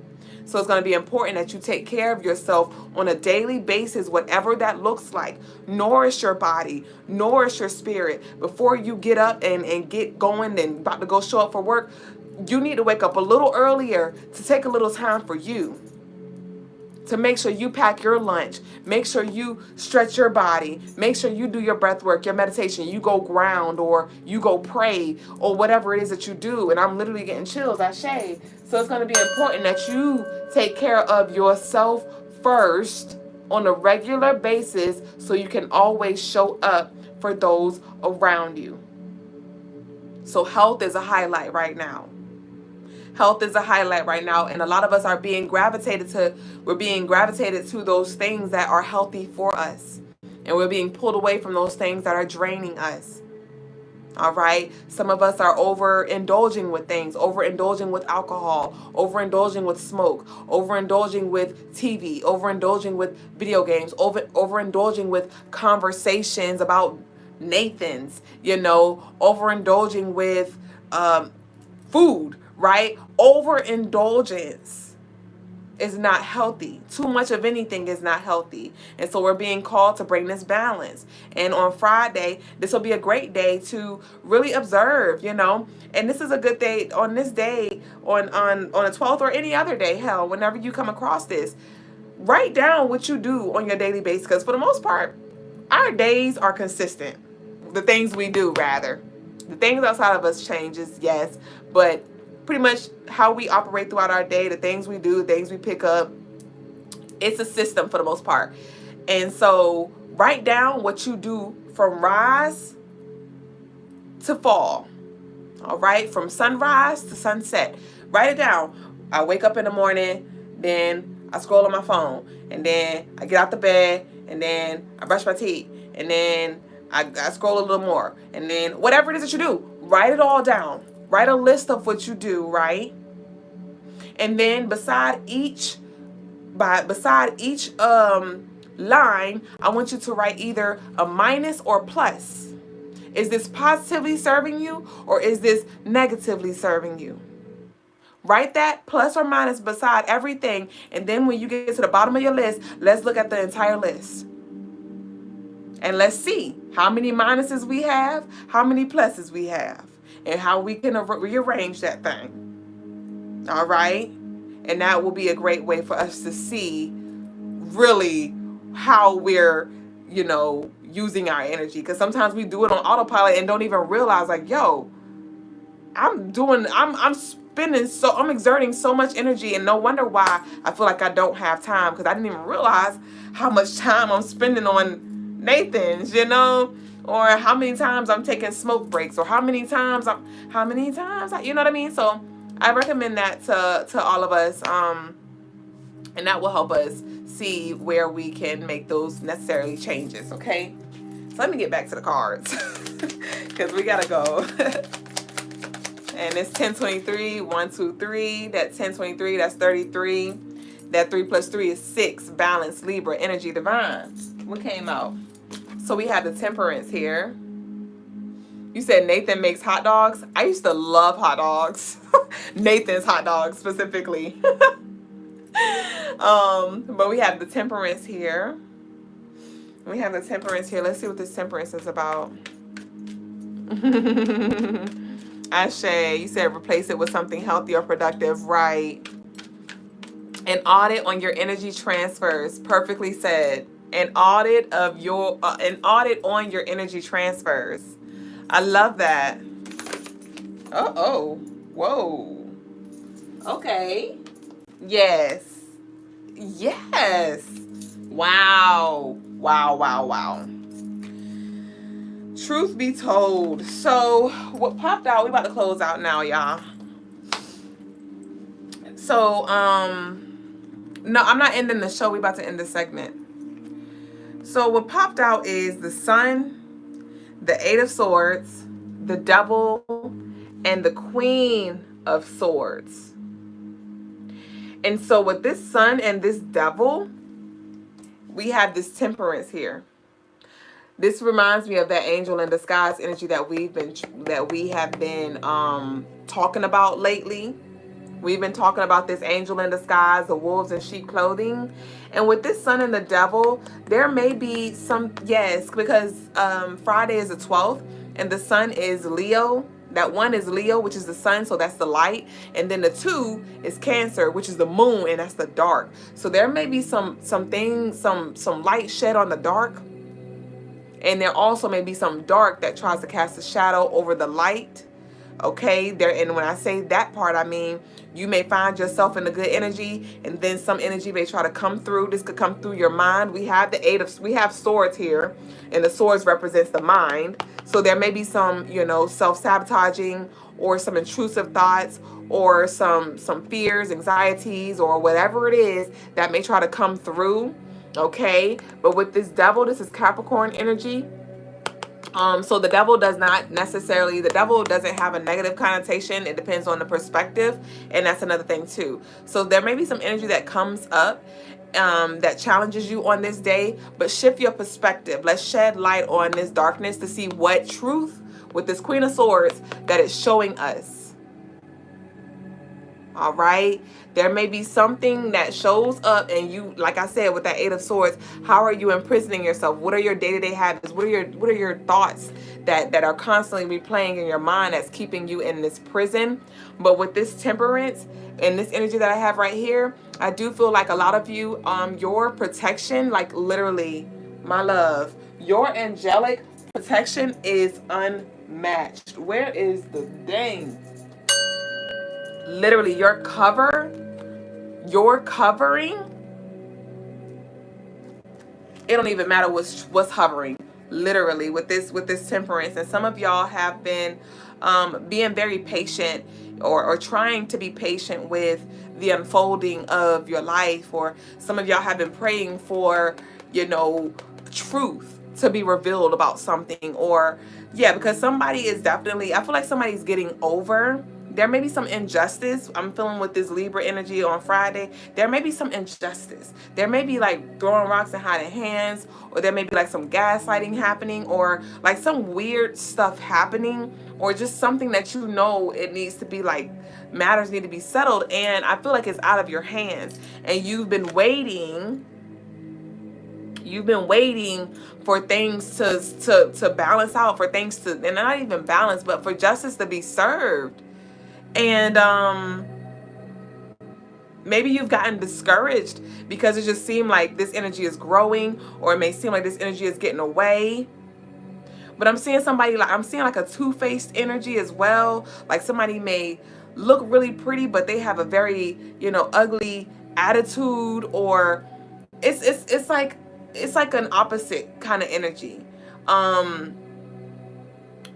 Speaker 1: So it's going to be important that you take care of yourself on a daily basis, whatever that looks like. Nourish your body, nourish your spirit. Before you get up and get going and about to go show up for work, you need to wake up a little earlier to take a little time for you. To make sure you pack your lunch, make sure you stretch your body, make sure you do your breath work, your meditation, you go ground or you go pray or whatever it is that you do. And I'm literally getting chills, I shave. So it's going to be important that you take care of yourself first on a regular basis so you can always show up for those around you. So health is a highlight right now. Health is a highlight right now, and a lot of us are being gravitated to those things that are healthy for us, and we're being pulled away from those things that are draining us. All right, some of us are overindulging with things, overindulging with alcohol, overindulging with smoke, overindulging with TV, overindulging with video games, overindulging with conversations about Nathans, overindulging with food. Right? Overindulgence is not healthy. Too much of anything is not healthy. And so we're being called to bring this balance. And on Friday, this will be a great day to really observe, And this is a good day on this day, on the 12th or any other day, hell, whenever you come across this. Write down what you do on your daily basis, because for the most part, our days are consistent. The things we do, rather. The things outside of us changes, yes, but pretty much how we operate throughout our day, the things we do, the things we pick up, it's a system for the most part. And so write down what you do from rise to fall. All right, from sunrise to sunset. Write it down. I wake up in the morning, then I scroll on my phone, and then I get out the bed, and then I brush my teeth, and then I scroll a little more, and then whatever it is that you do, write it all down. Write a list of what you do, right? And then beside each line, I want you to write either a minus or plus. Is this positively serving you or is this negatively serving you? Write that plus or minus beside everything. And then when you get to the bottom of your list, let's look at the entire list. And let's see how many minuses we have, how many pluses we have, and how we can rearrange that thing. All right? And that will be a great way for us to see really how we're, using our energy. Because sometimes we do it on autopilot and don't even realize, like, yo, I'm exerting so much energy, and no wonder why I feel like I don't have time, because I didn't even realize how much time I'm spending on Nathan's, or how many times I'm taking smoke breaks, or how many times you know what I mean? So I recommend that to all of us, and that will help us see where we can make those necessary changes. Okay, so let me get back to the cards because we gotta go. And it's 1023, 1, 2, 3. That 1023, that's 33. That 3 plus 3 is 6. Balance, Libra, energy, divine. What came out? So we have the temperance here. You said Nathan makes hot dogs. I used to love hot dogs. Nathan's hot dogs specifically. But we have the temperance here. Let's see what this temperance is about. Ashe, you said replace it with something healthy or productive, right? An audit on your energy transfers, perfectly said. An audit on your energy transfers. I love that. Whoa. Okay. Yes. Wow. Truth be told, so what popped out, we about to close out now, y'all. So, no, I'm not ending the show. We about to end the segment. So what popped out is the Sun, the Eight of Swords, the Devil, and the Queen of Swords. And so with this Sun and this Devil, we have this temperance here. This reminds me of that angel in disguise energy that we have been talking about lately. We've been talking about this angel in disguise, the wolves in sheep clothing. And with this sun and the devil, there may be some, yes, because Friday is the 12th and the sun is Leo. That one is Leo, which is the sun, so that's the light. And then the 2 is Cancer, which is the moon, and that's the dark. So there may be some light shed on the dark. And there also may be some dark that tries to cast a shadow over the light. Okay, there, and when I say that part, I mean you may find yourself in the good energy, and then some energy may try to come through. This could come through your mind. We have we have swords here, and the swords represents the mind. So there may be some, self-sabotaging or some intrusive thoughts or some fears, anxieties, or whatever it is that may try to come through. Okay, but with this devil, this is Capricorn energy. So the devil doesn't have a negative connotation. It depends on the perspective, and that's another thing too. So there may be some energy that comes up that challenges you on this day, but shift your perspective. Let's shed light on this darkness to see what truth with this Queen of Swords that it's showing us. All right, there may be something that shows up, and you, like I said, with that 8 of Swords, how are you imprisoning yourself? What are your day-to-day habits? What are your thoughts that are constantly replaying in your mind that's keeping you in this prison? But with this Temperance and this energy that I have right here, I do feel like a lot of you, your protection, like literally, my love, your angelic protection is unmatched. Where is the dang? Literally, your covering, it don't even matter what's hovering. Literally, with this Temperance, and some of y'all have been being very patient or trying to be patient with the unfolding of your life, or some of y'all have been praying for, truth to be revealed about something, or because somebody is definitely, I feel like somebody's getting over. There may be some injustice. I'm feeling with this Libra energy on Friday. There may be some injustice. There may be like throwing rocks and hiding hands, or there may be like some gaslighting happening, or like some weird stuff happening, or just something that it needs to be like, matters need to be settled, and I feel like it's out of your hands, and you've been waiting for things to balance out, for things to, and not even balance, but for justice to be served. And maybe you've gotten discouraged because it just seemed like this energy is growing, or it may seem like this energy is getting away. But I'm seeing somebody, I'm seeing like a two-faced energy as well. Like somebody may look really pretty, but they have a very, ugly attitude, or it's like an opposite kind of energy.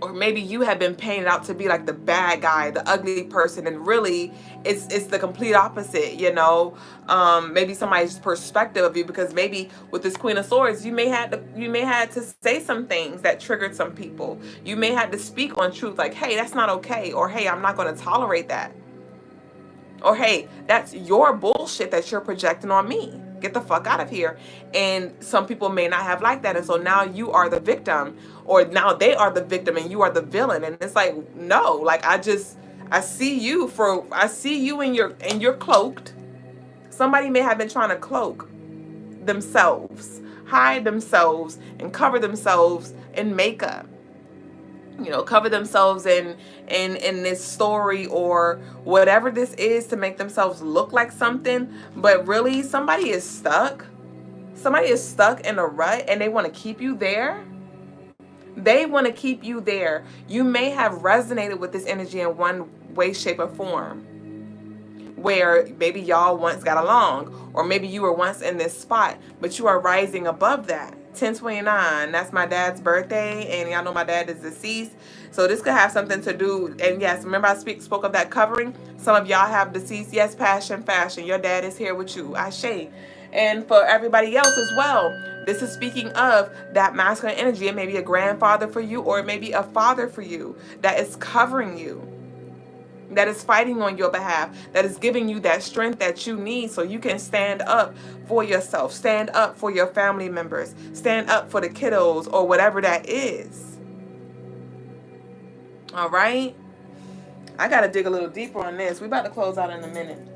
Speaker 1: Or maybe you have been painted out to be like the bad guy, the ugly person, and really it's the complete opposite, maybe somebody's perspective of you, because maybe with this Queen of Swords, you may have to say some things that triggered some people. You may have to speak on truth, like, hey, that's not okay, or hey, I'm not going to tolerate that, or hey, that's your bullshit that you're projecting on me. Get the fuck out of here. And some people may not have liked that, and so now you are the victim, or now they are the victim and you are the villain. And it's like, no, like I see you and you're cloaked. Somebody may have been trying to cloak themselves, hide themselves, and cover themselves in makeup. Cover themselves in this story or whatever this is to make themselves look like something. But really, somebody is stuck. Somebody is stuck in a rut, and they want to keep you there. They want to keep you there. You may have resonated with this energy in one way, shape, or form, where maybe y'all once got along, or maybe you were once in this spot, but you are rising above that. 10/29, that's my dad's birthday, and y'all know my dad is deceased, so this could have something to do. And yes, remember I spoke of that covering. Some of y'all have deceased. Yes, passion, fashion. Your dad is here with you. Ashe. And for everybody else as well, this is speaking of that masculine energy. It may be a grandfather for you, or it may be a father for you that is covering you, that is fighting on your behalf, that is giving you that strength that you need so you can stand up for yourself, stand up for your family members, stand up for the kiddos, or whatever that is. All right? I gotta dig a little deeper on this. We about to close out in a minute.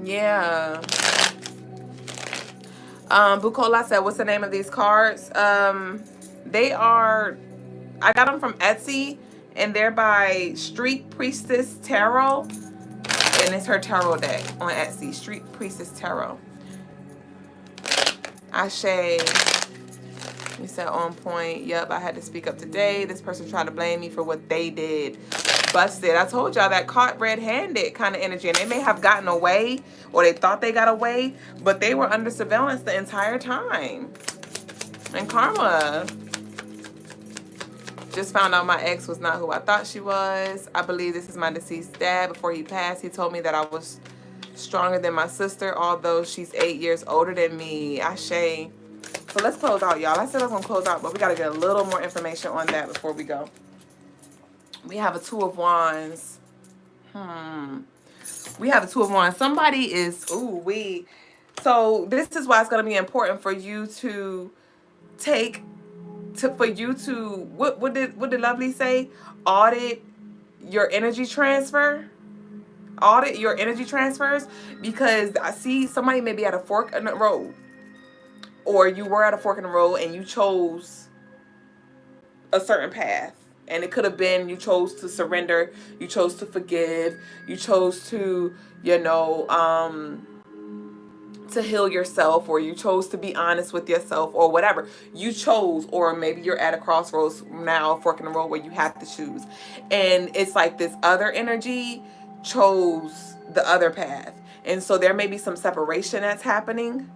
Speaker 1: Yeah. Bukola said, what's the name of these cards? They are, I got them from Etsy, and they're by Street Priestess Tarot, and it's her tarot deck on Etsy. Street Priestess Tarot. Ashe. You said on point. Yep, I had to speak up today. This person tried to blame me for what they did. Busted. I told y'all that caught red-handed kind of energy, and they may have gotten away, or they thought they got away, but they were under surveillance the entire time. And karma. Just found out my ex was not who I thought she was. I believe this is my deceased dad. Before he passed, he told me that I was stronger than my sister, although she's 8 years older than me. Ashe. So let's close out, y'all. I said I was going to close out, but we got to get a little more information on that before we go. We have a Two of Wands. We have a Two of Wands. Somebody is, So this is why it's going to be important for you to what did Lovely say? Audit your energy transfer. Audit your energy transfers, because I see somebody may be at a fork in the road, or you were at a fork in the road and you chose a certain path, and it could have been you chose to surrender, you chose to forgive, you chose to, to heal yourself, or you chose to be honest with yourself, or whatever you chose. Or maybe you're at a crossroads now, a fork in the road, where you have to choose, and it's like this other energy chose the other path, and so there may be some separation that's happening.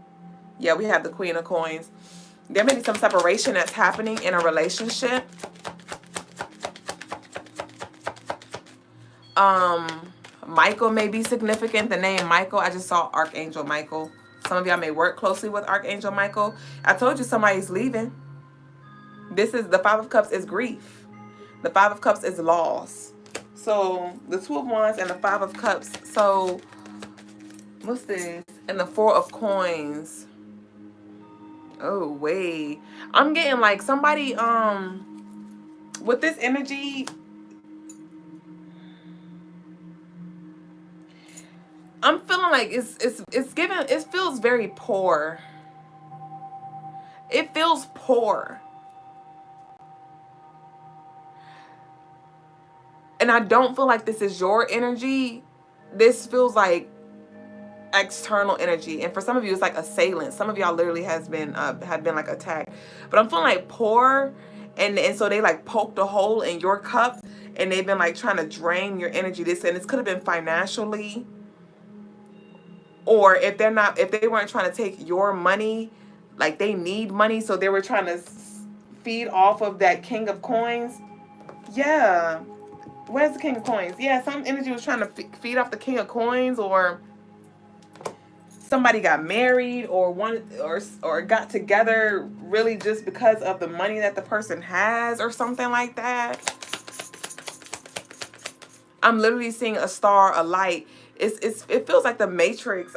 Speaker 1: Yeah, we have the Queen of Coins. There may be some separation that's happening in a relationship. Michael may be significant. The name Michael, I just saw Archangel Michael. Some of y'all may work closely with Archangel Michael. I told you somebody's leaving. This is the Five of Cups is grief. The Five of Cups is loss. So the Two of Wands and the Five of Cups. So what's this? And the Four of Coins. Oh, wait. I'm getting like somebody, with this energy, I'm feeling like it feels very poor. It feels poor. And I don't feel like this is your energy. This feels like external energy, and for some of you it's like assailant. Some of y'all literally have been like attacked, but I'm feeling like poor, and so they like poked a hole in your cup, and they've been like trying to drain your energy. This could have been financially, or if they weren't trying to take your money, like they need money, so they were trying to feed off of that King of Coins. Yeah, where's the King of Coins? Yeah, some energy was trying to feed off the King of Coins, or somebody got married, or got together really just because of the money that the person has, or something like that. I'm literally seeing a star, a light. It feels like the Matrix.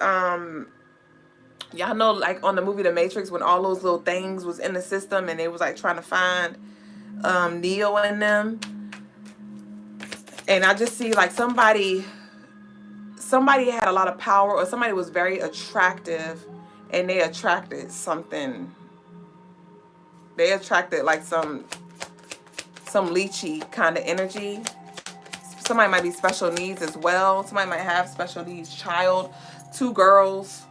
Speaker 1: Y'all know, like on the movie The Matrix, when all those little things was in the system and they was like trying to find Neo in them. And I just see like somebody had a lot of power, or somebody was very attractive, and they attracted something. They attracted like some leechy kind of energy. Somebody might be special needs as well. Somebody might have special needs child. 2 girls.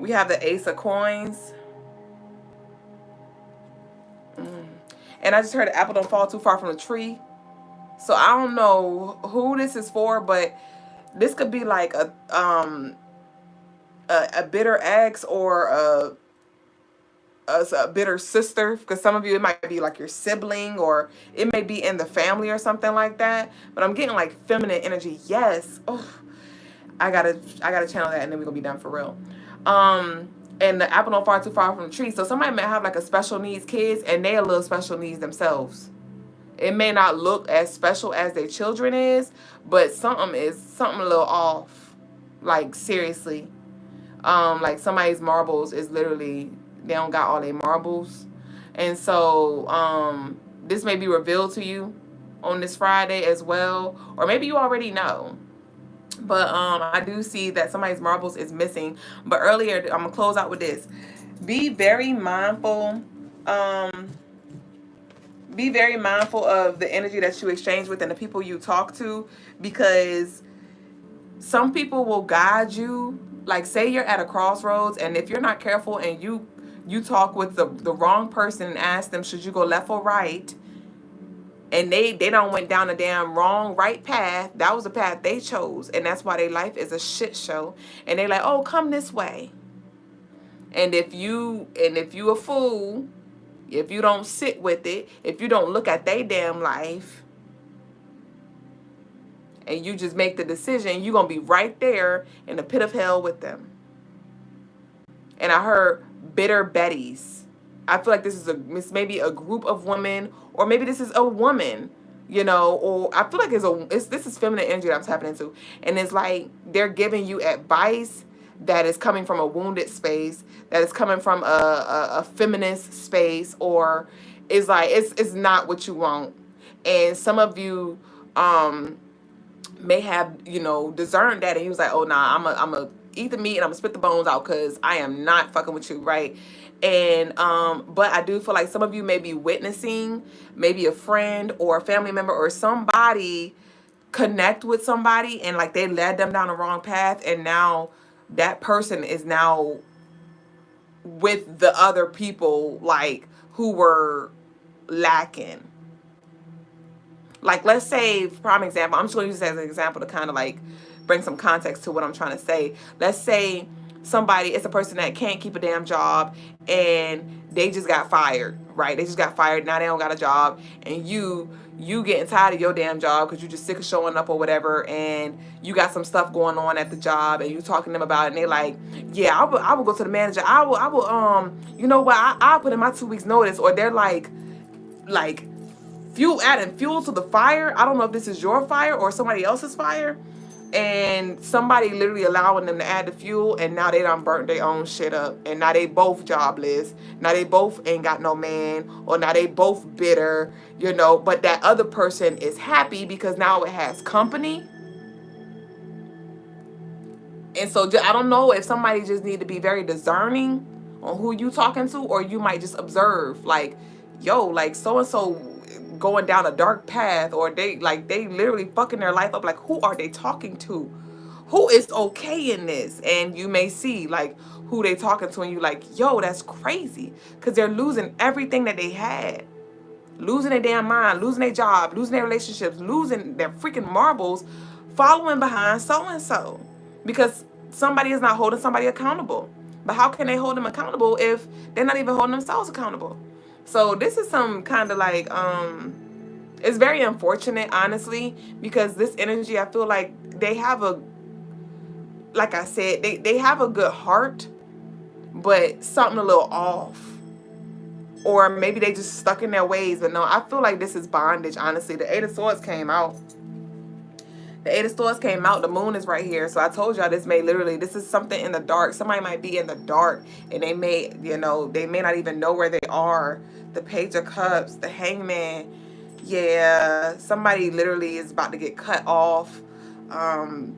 Speaker 1: We have the Ace of Coins. And I just heard the apple don't fall too far from the tree. So I don't know who this is for, but this could be like a bitter ex, or a bitter sister, because some of you, it might be like your sibling, or it may be in the family or something like that. But I'm getting like feminine energy. Yes. Oh, I gotta channel that, and then we're gonna be done for real. And the apple don't fall too far from the tree. So somebody might have like a special needs kids, and they a little special needs themselves. It may not look as special as their children is, but something a little off. Like seriously. Like somebody's marbles is literally they don't got all their marbles. And so this may be revealed to you on this Friday as well, or maybe you already know. But I do see that somebody's marbles is missing. But earlier, I'm gonna close out with this. Be very mindful. Um, be very mindful of the energy that you exchange with and the people you talk to, because some people will guide you. Like, say you're at a crossroads, and if you're not careful and you talk with the wrong person and ask them, should you go left or right, and they don't went down the damn wrong right path. That was the path they chose, and that's why their life is a shit show. And they like, oh, come this way. And if you a fool, if you don't sit with it, if you don't look at their damn life, and you just make the decision, you're gonna be right there in the pit of hell with them. And I heard bitter Bettys. I feel like this may be a group of women, or maybe this is a woman, or I feel like this is feminine energy that I'm tapping into. And it's like they're giving you advice that is coming from a wounded space, that is coming from a feminist space, or it's like it's not what you want. And some of you may have, discerned that, and he was like, oh nah, I'm a eat the meat and I'm gonna spit the bones out, because I am not fucking with you, right? And but I do feel like some of you may be witnessing maybe a friend or a family member or somebody connect with somebody, and like they led them down the wrong path, and now that person is now with the other people, like, who were lacking. Like, let's say, prime example, I'm just going to use this as an example to kind of like bring some context to what I'm trying to say. Let's say it's a person that can't keep a damn job, and they just got fired, right? They just got fired. Now they don't got a job, and you getting tired of your damn job because you're just sick of showing up or whatever, and you got some stuff going on at the job, and you talking to them about it, and they like, yeah, I will go to the manager. I will you know what? I'll put in my 2 weeks notice. Or they're like adding fuel to the fire. I don't know if this is your fire or somebody else's fire, and somebody literally allowing them to add the fuel, and now they done burnt their own shit up, and now they both jobless. Now they both ain't got no man, or now they both bitter, but that other person is happy because now it has company. And so I don't know if somebody just need to be very discerning on who you talking to, or you might just observe, like, yo, like so-and-so going down a dark path, or they literally fucking their life up. Like, who are they talking to? Who is okay in this? And you may see like who they talking to, and you like, yo, that's crazy, because they're losing everything that they had, losing their damn mind, losing their job, losing their relationships, losing their freaking marbles, following behind so-and-so, because somebody is not holding somebody accountable. But how can they hold them accountable if they're not even holding themselves accountable? So this is some kind of like, it's very unfortunate, honestly, because this energy, I feel like they have like I said, they have a good heart, but something a little off. Or maybe they just stuck in their ways. But no, I feel like this is bondage, honestly. The Eight of Swords came out. The moon is right here. So I told y'all this is something in the dark. Somebody might be in the dark, and they may not even know where they are. The Page of Cups, the Hangman. Yeah, somebody literally is about to get cut off. And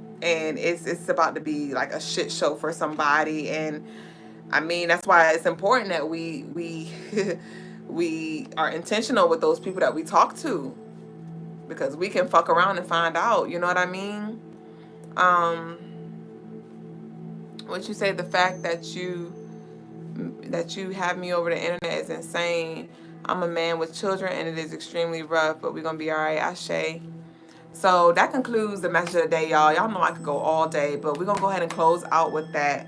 Speaker 1: it's about to be like a shit show for somebody. And I mean, that's why it's important that we we are intentional with those people that we talk to, because we can fuck around and find out, you know what I mean? What you say, the fact that you have me over the internet is insane. I'm a man with children, and it is extremely rough, but we're gonna be all right. Ashe. So that concludes the message of the day, y'all. Y'all know I could go all day, but we're gonna go ahead and close out with that.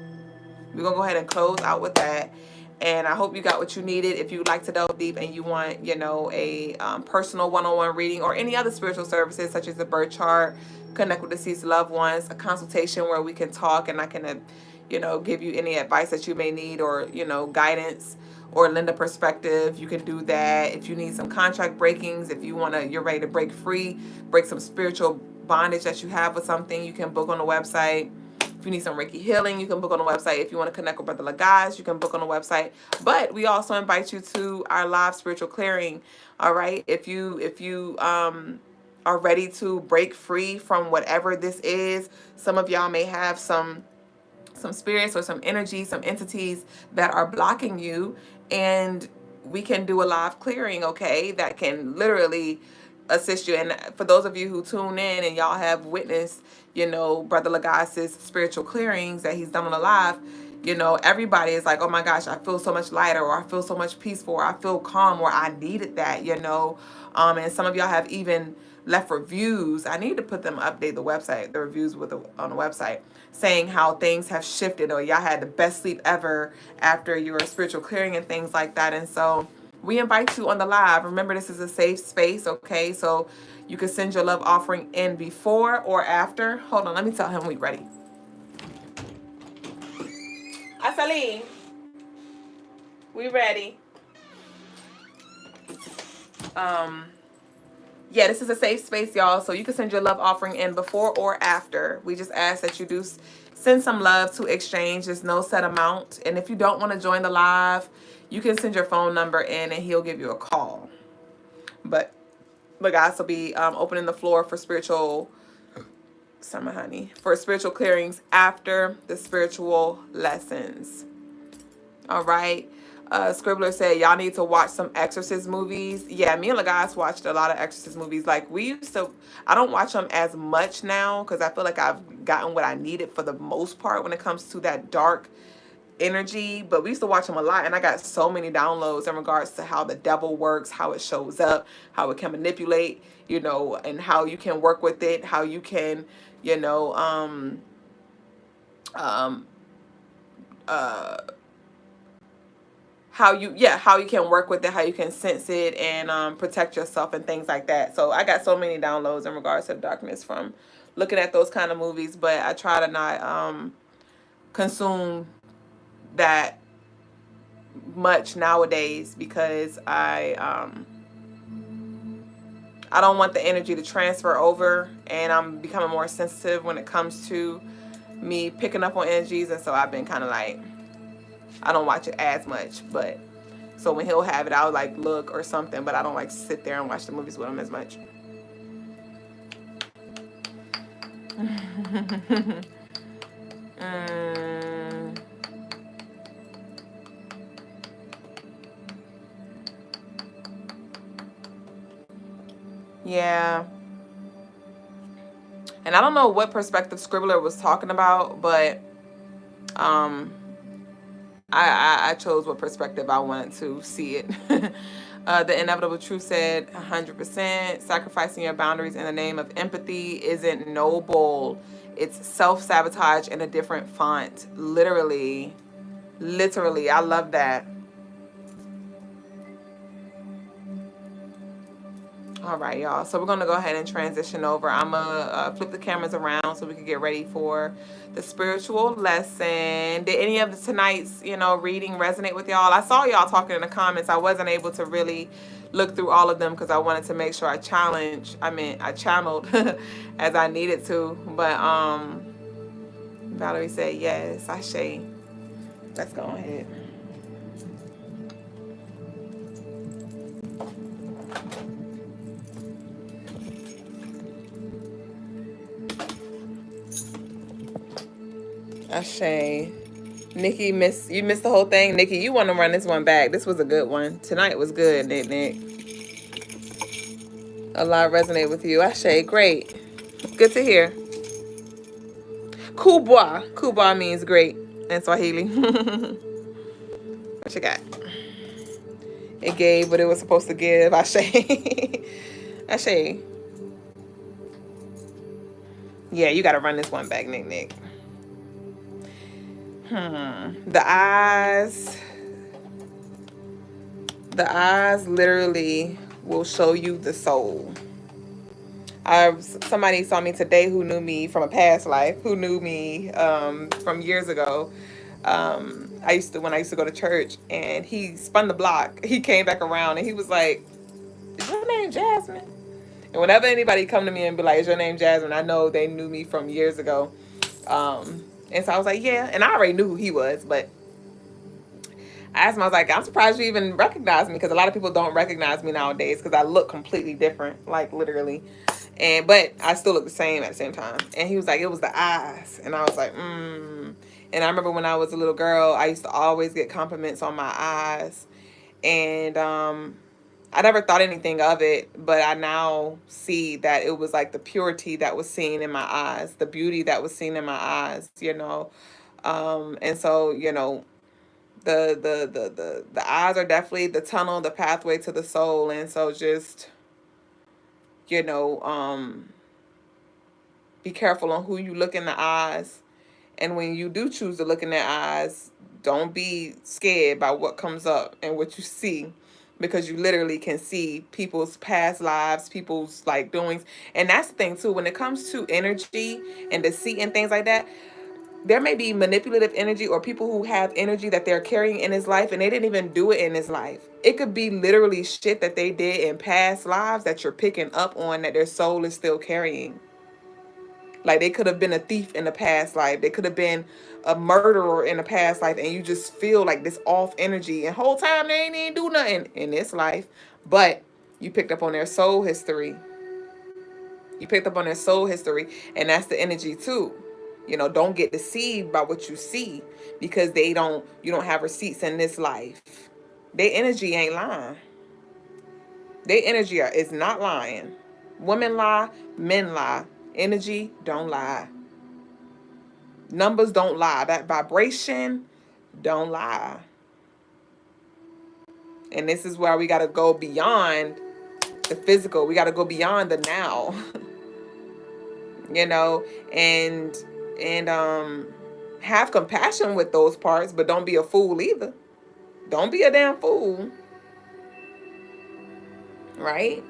Speaker 1: And I hope you got what you needed. If you'd like to delve deep and you want, a personal one-on-one reading, or any other spiritual services such as the birth chart, connect with deceased loved ones, a consultation where we can talk and I can, give you any advice that you may need, or, guidance, or lend a perspective, you can do that. If you need some contract breakings, if you're ready to break free, break some spiritual bondage that you have with something, you can book on the website. If you need some Reiki healing, you can book on the website. If you want to connect with Brother Logas, you can book on the website. But we also invite you to our live spiritual clearing. All right. If you are ready to break free from whatever this is, some of y'all may have some spirits or some energy, some entities that are blocking you, and we can do a live clearing, okay, that can literally assist you. And for those of you who tune in and y'all have witnessed, Brother Lagas's spiritual clearings that he's done on the live, everybody is like, oh my gosh, I feel so much lighter, or I feel so much peaceful, or I feel calm, or I needed that, and some of y'all have even left reviews. I need to put them, update the website, the reviews on the website, saying how things have shifted, or y'all had the best sleep ever after your spiritual clearing and things like that. And so we invite you on the live. Remember, this is a safe space, okay? So you can send your love offering in before or after. Hold on, let me tell him we ready. Asali, we ready. Yeah, this is a safe space, y'all. So you can send your love offering in before or after. We just ask that you do send some love to exchange. There's no set amount. And if you don't want to join the live, you can send your phone number in and he'll give you a call. But the guys will be opening the floor for spiritual clearings after the spiritual lessons. All right. Scribbler said, y'all need to watch some Exorcist movies. Yeah, me and Lagas watched a lot of Exorcist movies. Like, we used to, I don't watch them as much now because I feel like I've gotten what I needed for the most part when it comes to that dark energy. But we used to watch them a lot, and I got so many downloads in regards to how the devil works, how it shows up, how it can manipulate, and how you can work with it, how you can, how you can work with it, how you can sense it and protect yourself and things like that. So I got so many downloads in regards to darkness from looking at those kind of movies, but I try to not consume that much nowadays because I don't want the energy to transfer over, and I'm becoming more sensitive when it comes to me picking up on energies. And so I've been kind of like, I don't watch it as much, but so when he'll have it, I'll like look or something, but I don't like sit there and watch the movies with him as much. Yeah. And I don't know what perspective Scribbler was talking about, but I chose what perspective I wanted to see it. The Inevitable Truth said 100%. Sacrificing your boundaries in the name of empathy isn't noble. It's self-sabotage in a different font. Literally. I love that. All right, y'all. So we're going to go ahead and transition over. I'm going to flip the cameras around so we can get ready for the spiritual lesson. Did any of tonight's, reading resonate with y'all? I saw y'all talking in the comments. I wasn't able to really look through all of them because I wanted to make sure I channeled as I needed to. But Valerie said yes. Ashe. Let's go ahead. Ashe. Nikki, you missed the whole thing. Nikki, you want to run this one back. This was a good one. Tonight was good, Nick. A lot resonate with you. Ashe, great. Good to hear. Kubwa. Kubwa means great in Swahili. What you got? It gave what it was supposed to give. Ashe. Ashe. Yeah, you got to run this one back, Nick. The eyes literally will show you the soul. Somebody saw me today who knew me from a past life, who knew me from years ago. When I used to go to church, and he spun the block. He came back around and he was like, "Is your name Jasmine?" And whenever anybody come to me and be like, "Is your name Jasmine?" I know they knew me from years ago. And so I was like, yeah. And I already knew who he was, but I asked him, I was like, I'm surprised you even recognize me, because a lot of people don't recognize me nowadays because I look completely different, like literally. But I still look the same at the same time. And he was like, it was the eyes. And I was like, And I remember when I was a little girl, I used to always get compliments on my eyes. And I never thought anything of it, but I now see that it was like the purity that was seen in my eyes, the beauty that was seen in my eyes, And so, the eyes are definitely the tunnel, the pathway to the soul. And so just, you know, be careful on who you look in the eyes. And when you do choose to look in their eyes, don't be scared by what comes up and what you see, because you literally can see people's past lives, people's like doings. And that's the thing too, when it comes to energy and deceit and things like that, there may be manipulative energy or people who have energy that they're carrying in his life and they didn't even do it in his life. It could be literally shit that they did in past lives that you're picking up on, that their soul is still carrying. Like they could have been a thief in the past life. They could have been a murderer in the past life, and you just feel like this off energy. And whole time they ain't even do nothing in this life. But you picked up on their soul history. You picked up on their soul history, and that's the energy too. Don't get deceived by what you see, because you don't have receipts in this life. Their energy ain't lying. Their energy is not lying. Women lie, men lie. Energy don't lie. Numbers don't lie. That vibration don't lie. And this is where we got to go beyond the physical. We got to go beyond the now. And have compassion with those parts, but don't be a fool either. Don't be a damn fool. Right?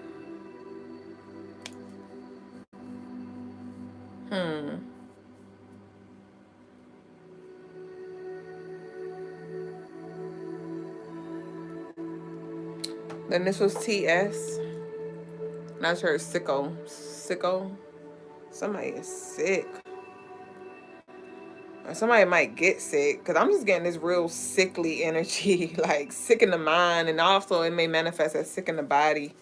Speaker 1: Then this was TS. Not sure it's sicko. Sicko. Somebody is sick. Or somebody might get sick, because I'm just getting this real sickly energy, like sick in the mind, and also it may manifest as sick in the body.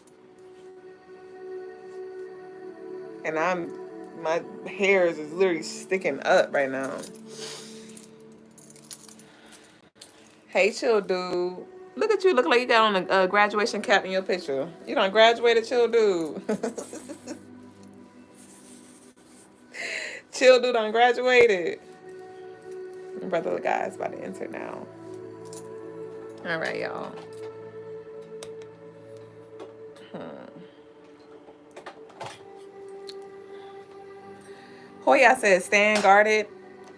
Speaker 1: And my hairs is literally sticking up right now. Hey, chill dude. Look at you. Look like you got on a graduation cap in your picture. You done graduated, chill dude. Chill dude done graduated. Brother guy's about to enter now. All right, y'all. Hoya says, stand guarded.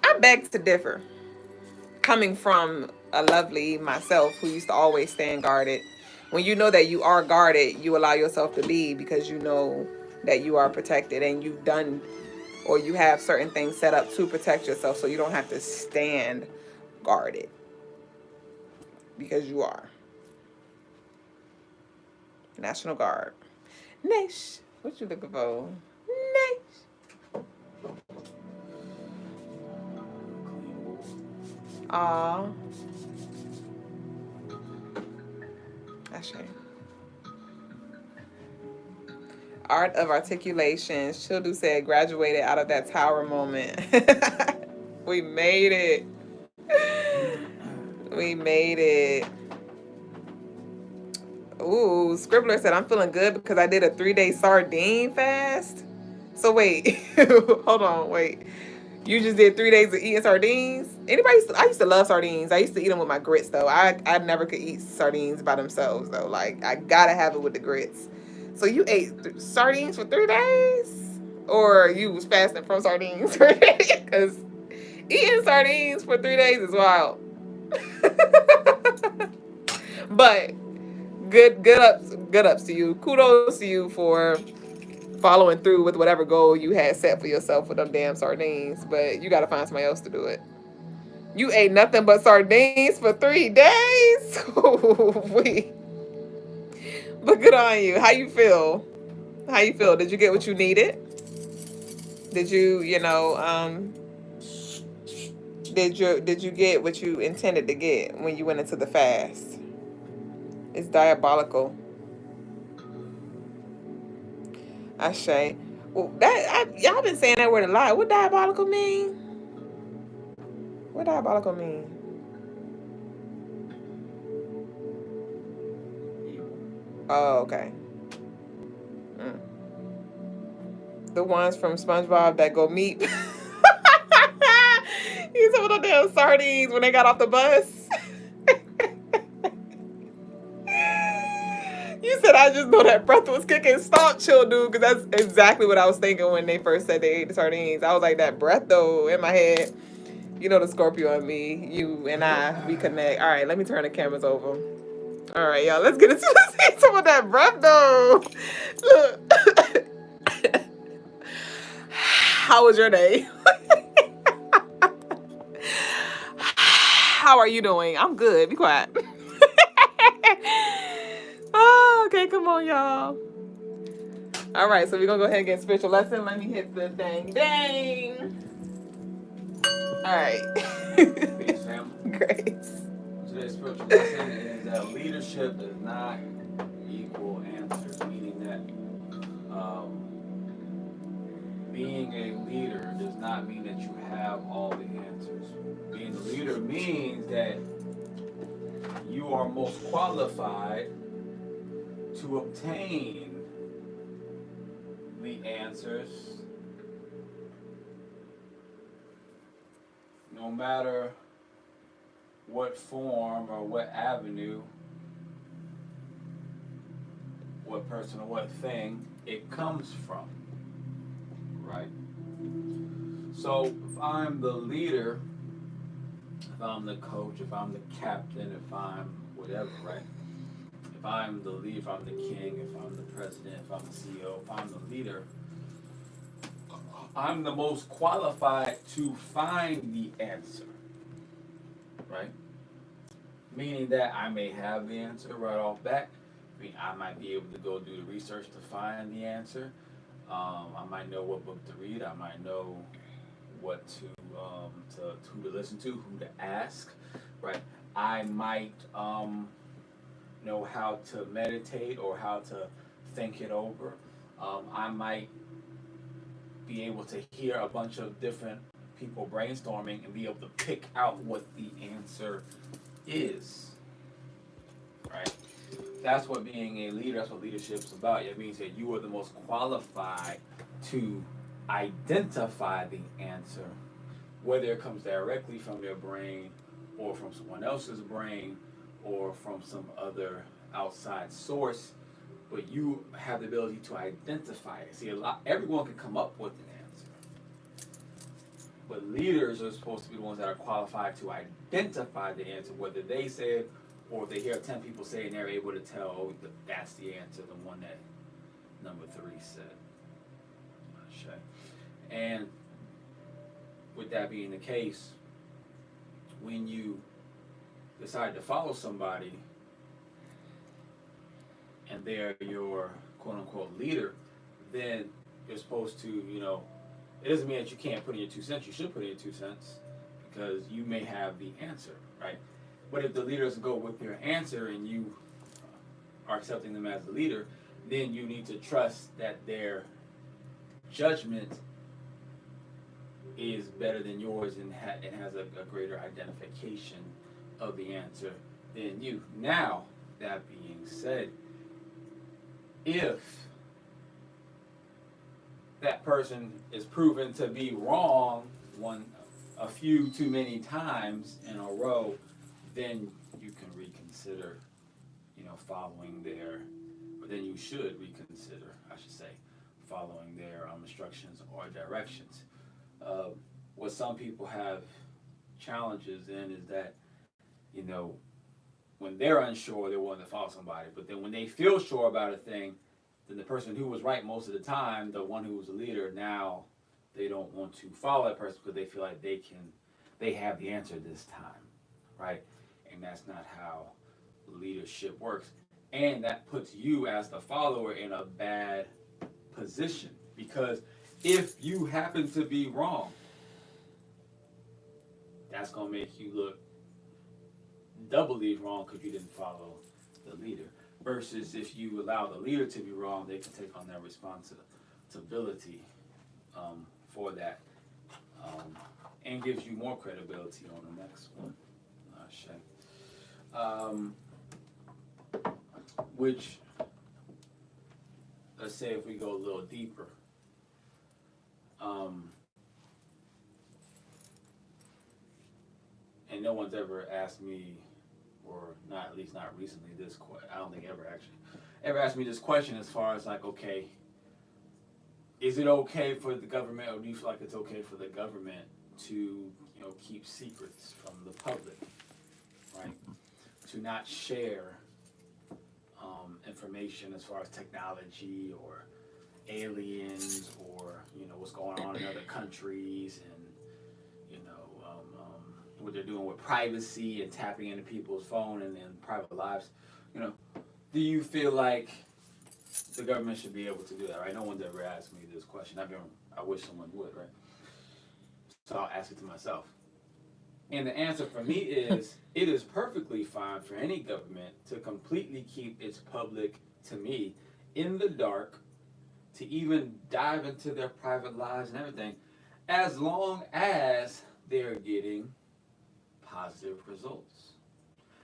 Speaker 1: I beg to differ. Coming from a lovely myself who used to always stand guarded. When you know that you are guarded, you allow yourself to be, because you know that you are protected, and you've done, or you have certain things set up to protect yourself, so you don't have to stand guarded, because you are. National Guard. Nish. What you looking for? Nish. Aw. That's right. Art of Articulation. Childu said, graduated out of that tower moment. We made it. We made it. Ooh, Scribbler said, I'm feeling good because I did a 3-day sardine fast. So wait, hold on, wait. You just did 3 days of eating sardines? I used to love sardines. I used to eat them with my grits though. I never could eat sardines by themselves though. Like, I gotta have it with the grits. So you ate sardines for 3 days? Or you was fasting from sardines for 3 days? Because eating sardines for 3 days is wild. But good ups to you. Kudos to you for following through with whatever goal you had set for yourself with them damn sardines. But you gotta find somebody else to do it. You ate nothing but sardines for 3 days? But good on you. How you feel? How you feel? Did you get what you needed? Did you, did you get what you intended to get when you went into the fast? It's diabolical. Ashe. Well, y'all been saying that word a lot. What diabolical mean? What diabolical mean? Oh, okay. Mm. The ones from SpongeBob that go meet. You talking about damn sardines when they got off the bus? You said I just know that breath was kicking. Stop, chill, dude, because that's exactly what I was thinking when they first said they ate the sardines. I was like, that breath, though, in my head. You know the Scorpio and me, you and I, we connect. All right, let me turn the cameras over. All right, y'all, let's get into this. Some of that breath, though. Look. How was your day? How are you doing? I'm good. Be quiet. Oh, okay, come on, y'all. All right, so we're going to go ahead and get spiritual lesson. Let me hit the dang dang. All right.
Speaker 2: Peace, family.
Speaker 1: Grace.
Speaker 2: Today's spiritual lesson is that leadership does not equal answers, meaning that being a leader does not mean that you have all the answers. Being a leader means that you are most qualified to obtain the answers, no matter what form or what avenue, what person or what thing it comes from, right? So if I'm the leader, if I'm the coach, if I'm the captain, if I'm whatever, right? If I'm the leader, if I'm the king, if I'm the president, if I'm the CEO, if I'm the leader, I'm the most qualified to find the answer, right? Meaning that I may have the answer right off bat. I mean, I might be able to go do the research to find the answer. I might know what book to read. I might know what to who to listen to, who to ask, right? I might know how to meditate or how to think it over. I might be able to hear a bunch of different people brainstorming and be able to pick out what the answer is, right? That's what being a leader, that's what leadership's about. It means that you are the most qualified to identify the answer, whether it comes directly from your brain or from someone else's brain or from some other outside source, but you have the ability to identify it. See, everyone can come up with an answer, but leaders are supposed to be the ones that are qualified to identify the answer, whether they say it or if they hear 10 people say it and they're able to tell, oh, that's the answer, the one that number 3 said. And with that being the case, when you decide to follow somebody and they're your quote unquote leader, then you're supposed to, it doesn't mean that you can't put in your 2 cents. You should put in your 2 cents because you may have the answer, right? But if the leader doesn't go with your answer and you are accepting them as the leader, then you need to trust that their judgment is better than yours and has a greater identification of the answer than you. Now, that being said, if that person is proven to be wrong a few too many times in a row, then you can reconsider, following or then you should reconsider, I should say, following their instructions or directions. What some people have challenges in is that, when they're unsure, they're willing to follow somebody. But then when they feel sure about a thing, then the person who was right most of the time, the one who was the leader, now they don't want to follow that person because they feel like they have the answer this time, right? And that's not how leadership works. And that puts you as the follower in a bad position, because if you happen to be wrong, that's going to make you look doubly wrong because you didn't follow the leader. Versus if you allow the leader to be wrong, they can take on that responsibility for that, and gives you more credibility on the next one. Which, let's say if we go a little deeper, and no one's ever asked me, or not, at least not recently, I don't think ever asked me this question as far as like, okay, is it okay for the government, or do you feel like it's okay for the government to, keep secrets from the public, right? To not share information as far as technology or aliens or what's going on in other countries, and what they're doing with privacy and tapping into people's phone and private lives. Do you feel like the government should be able to do that, right? No one's ever asked me this question. I wish someone would, right? So I'll ask it to myself. And the answer for me is, it is perfectly fine for any government to completely keep its public, to me, in the dark, to even dive into their private lives and everything, as long as they're getting positive results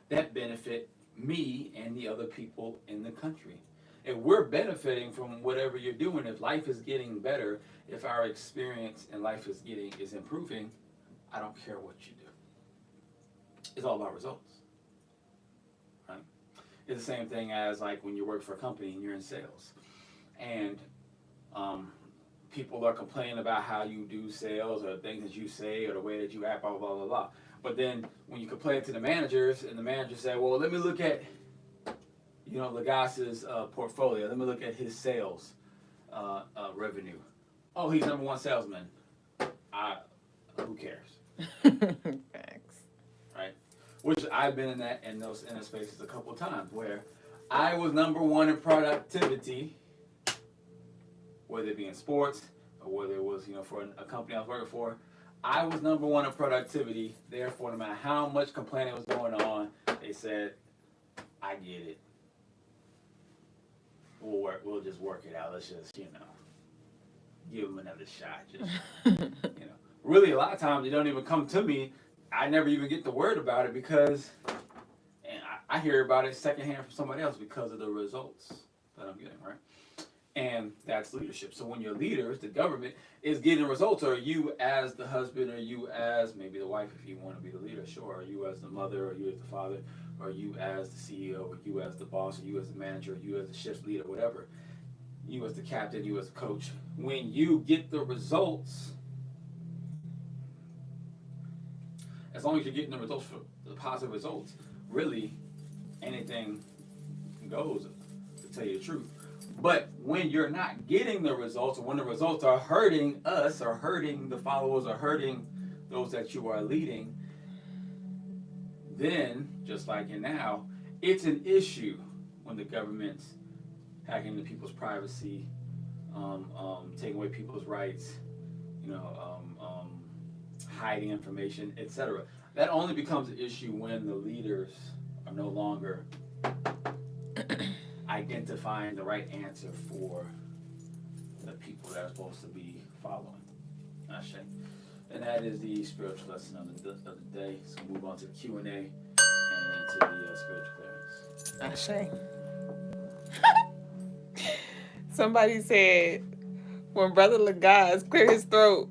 Speaker 2: that benefit me and the other people in the country. If we're benefiting from whatever you're doing, if life is getting better, if our experience in life is improving, I don't care what you do. It's all about results, right? It's the same thing as like when you work for a company and you're in sales, and people are complaining about how you do sales or things that you say or the way that you act, blah, blah, blah, blah, blah. But then when you complain to the managers, and the managers say, well, let me look at, Logas's portfolio. Let me look at his sales revenue. Oh, he's number one salesman. Who cares?
Speaker 1: Thanks.
Speaker 2: Right? Which I've been in those spaces a couple of times where I was number one in productivity, whether it be in sports or whether it was, for a company I was working for. I was number one in productivity. Therefore, no matter how much complaining was going on, they said, I get it. We'll just work it out. Let's just, give them another shot. Just, Really, a lot of times they don't even come to me. I never even get the word about it because, and I hear about it secondhand from somebody else because of the results that I'm getting, right? And that's leadership. So when your leaders, the government, is getting results, or you as the husband, or you as maybe the wife, if you want to be the leader, sure, or you as the mother, or you as the father, or you as the CEO, or you as the boss, or you as the manager, or you as the shift leader, whatever, you as the captain, you as the coach, when you get the results, as long as you're getting the results, for the positive results, really anything goes, to tell you the truth. But when you're not getting the results, or when the results are hurting us, or hurting the followers, or hurting those that you are leading, then, just like in now, it's an issue when the government's hacking into people's privacy, taking away people's rights, hiding information, etc. That only becomes an issue when the leaders are no longer identifying the right answer for the people that are supposed to be following. Ashe. And that is the spiritual lesson of the day. So we'll move on to the Q&A and into the spiritual clearings.
Speaker 1: Ashe. Somebody said when Brother Logas clear his throat,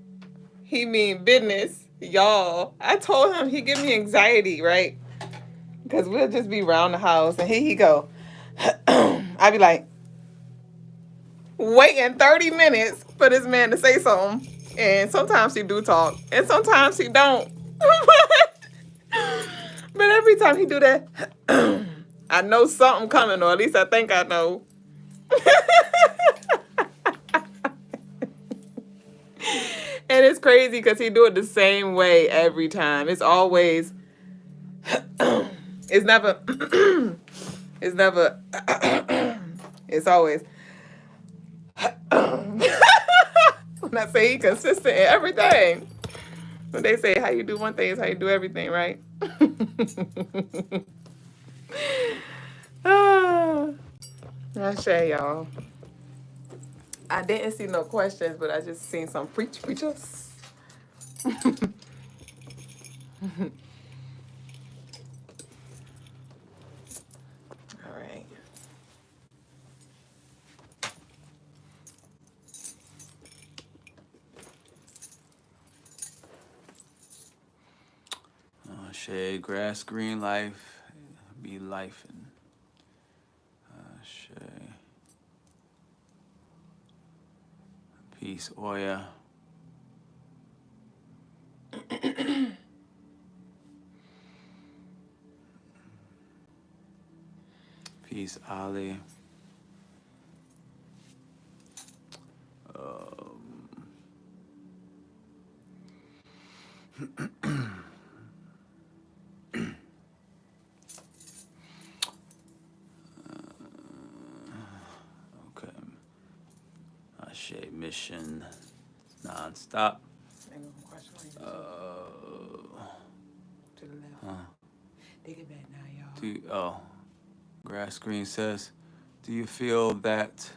Speaker 1: he mean business. Y'all, I told him he give me anxiety, right? Because we'll just be around the house and here he go. I be like, waiting 30 minutes for this man to say something. And sometimes he do talk. And sometimes he don't. But every time he do that, I know something coming, or at least I think I know. And it's crazy because he do it the same way every time. It's always, it's never, it's always, when I say he consistent in everything. When they say how you do one thing is how you do everything, right? Ah, I say, y'all. I didn't see no questions, but I just seen some preachers. All right.
Speaker 2: Shade, grass, green life, be life and shade. Peace, Oya. Peace, Ali. Okay. Shade mission nonstop.
Speaker 1: To the left. Take it back now, y'all.
Speaker 2: Grass Green says, do you feel that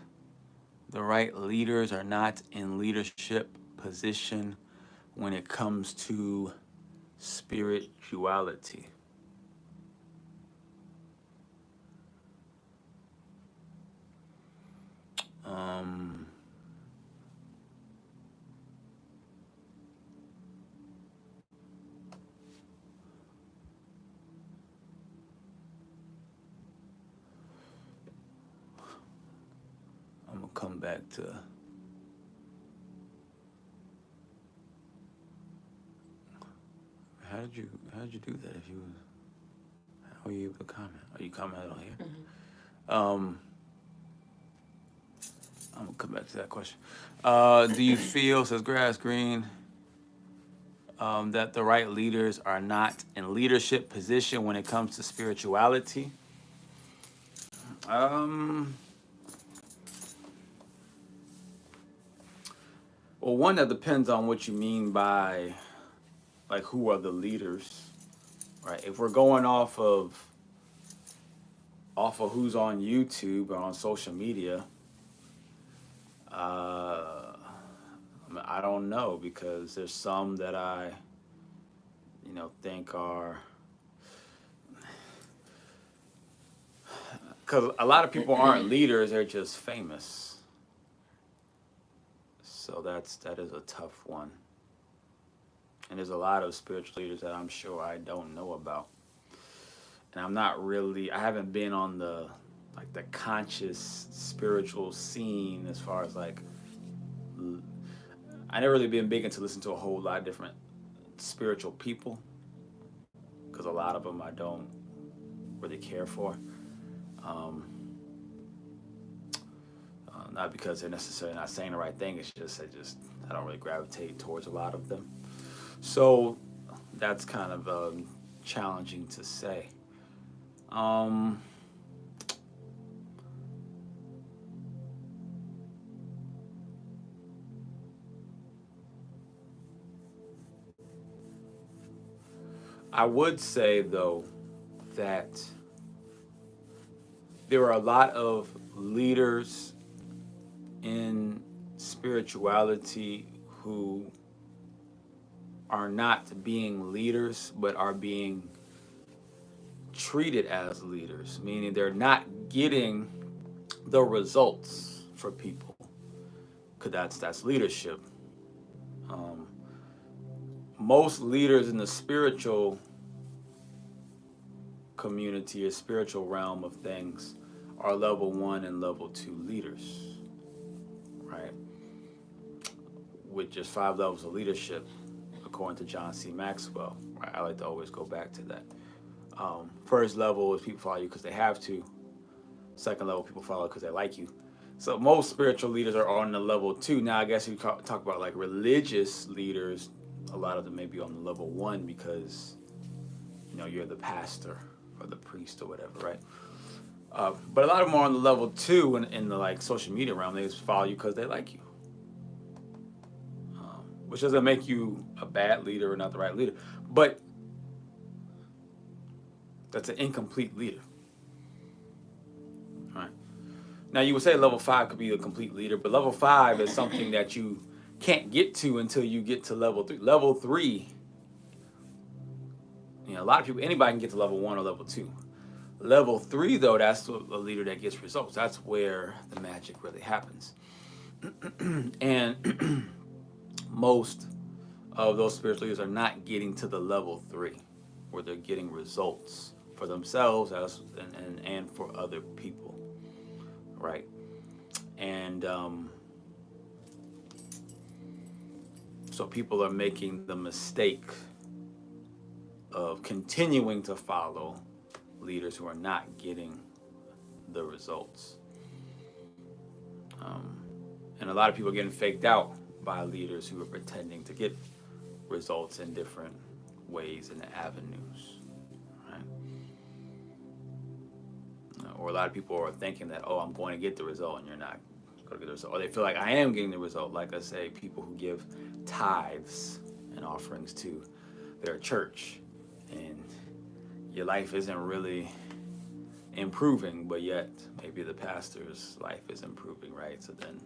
Speaker 2: the right leaders are not in leadership position when it comes to spirituality? I'm gonna come back to how did you do that? If you how are you able to comment? Are you commenting on here? I'm gonna come back to that question. Do you feel, says Grass Green, that the right leaders are not in leadership position when it comes to spirituality? Well, one, that depends on what you mean by, like, who are the leaders, right? If we're going off of who's on YouTube or on social media, I don't know, because there's some that I, think are, because a lot of people aren't leaders; they're just famous. So that is a tough one. And there's a lot of spiritual leaders that I'm sure I don't know about. And I haven't been on the conscious spiritual scene, as far as I never really been big into listening to a whole lot of different spiritual people, because a lot of them I don't really care for. Not because they're necessarily not saying the right thing. It's just I don't really gravitate towards a lot of them. So that's kind of challenging to say. I would say, though, that there are a lot of leaders in spirituality who are not being leaders, but are being treated as leaders, meaning they're not getting the results for people, because that's leadership. Most leaders in the spiritual community or spiritual realm of things are level 1 and level 2 leaders, right? With just 5 levels of leadership, according to John C. Maxwell. Right? I like to always go back to that. First level is people follow you because they have to. Second level, people follow because they like you. So most spiritual leaders are on the level 2. Now, I guess you talk about like religious leaders, a lot of them may be on the level 1 because, you're the pastor or the priest or whatever, right? But a lot of them are on the level 2 in the social media realm. They just follow you because they like you. which doesn't make you a bad leader or not the right leader, but that's an incomplete leader. All right. Now you would say level 5 could be a complete leader, but level 5 is something that you can't get to until you get to level 3. Level 3, you know, a lot of people, anybody can get to level 1 or level 2. Level 3, though, that's a leader that gets results. That's where the magic really happens. And most of those spiritual leaders are not getting to the level 3, where they're getting results for themselves and for other people, right? And so people are making the mistake of continuing to follow leaders who are not getting the results. And a lot of people are getting faked out by leaders who are pretending to get results in different ways and avenues, right? Or a lot of people are thinking that, oh, I'm going to get the result, and you're not going to get the result. Or they feel like I am getting the result. Like I say, people who give tithes and offerings to their church, and your life isn't really improving, but yet maybe the pastor's life is improving, right? So then,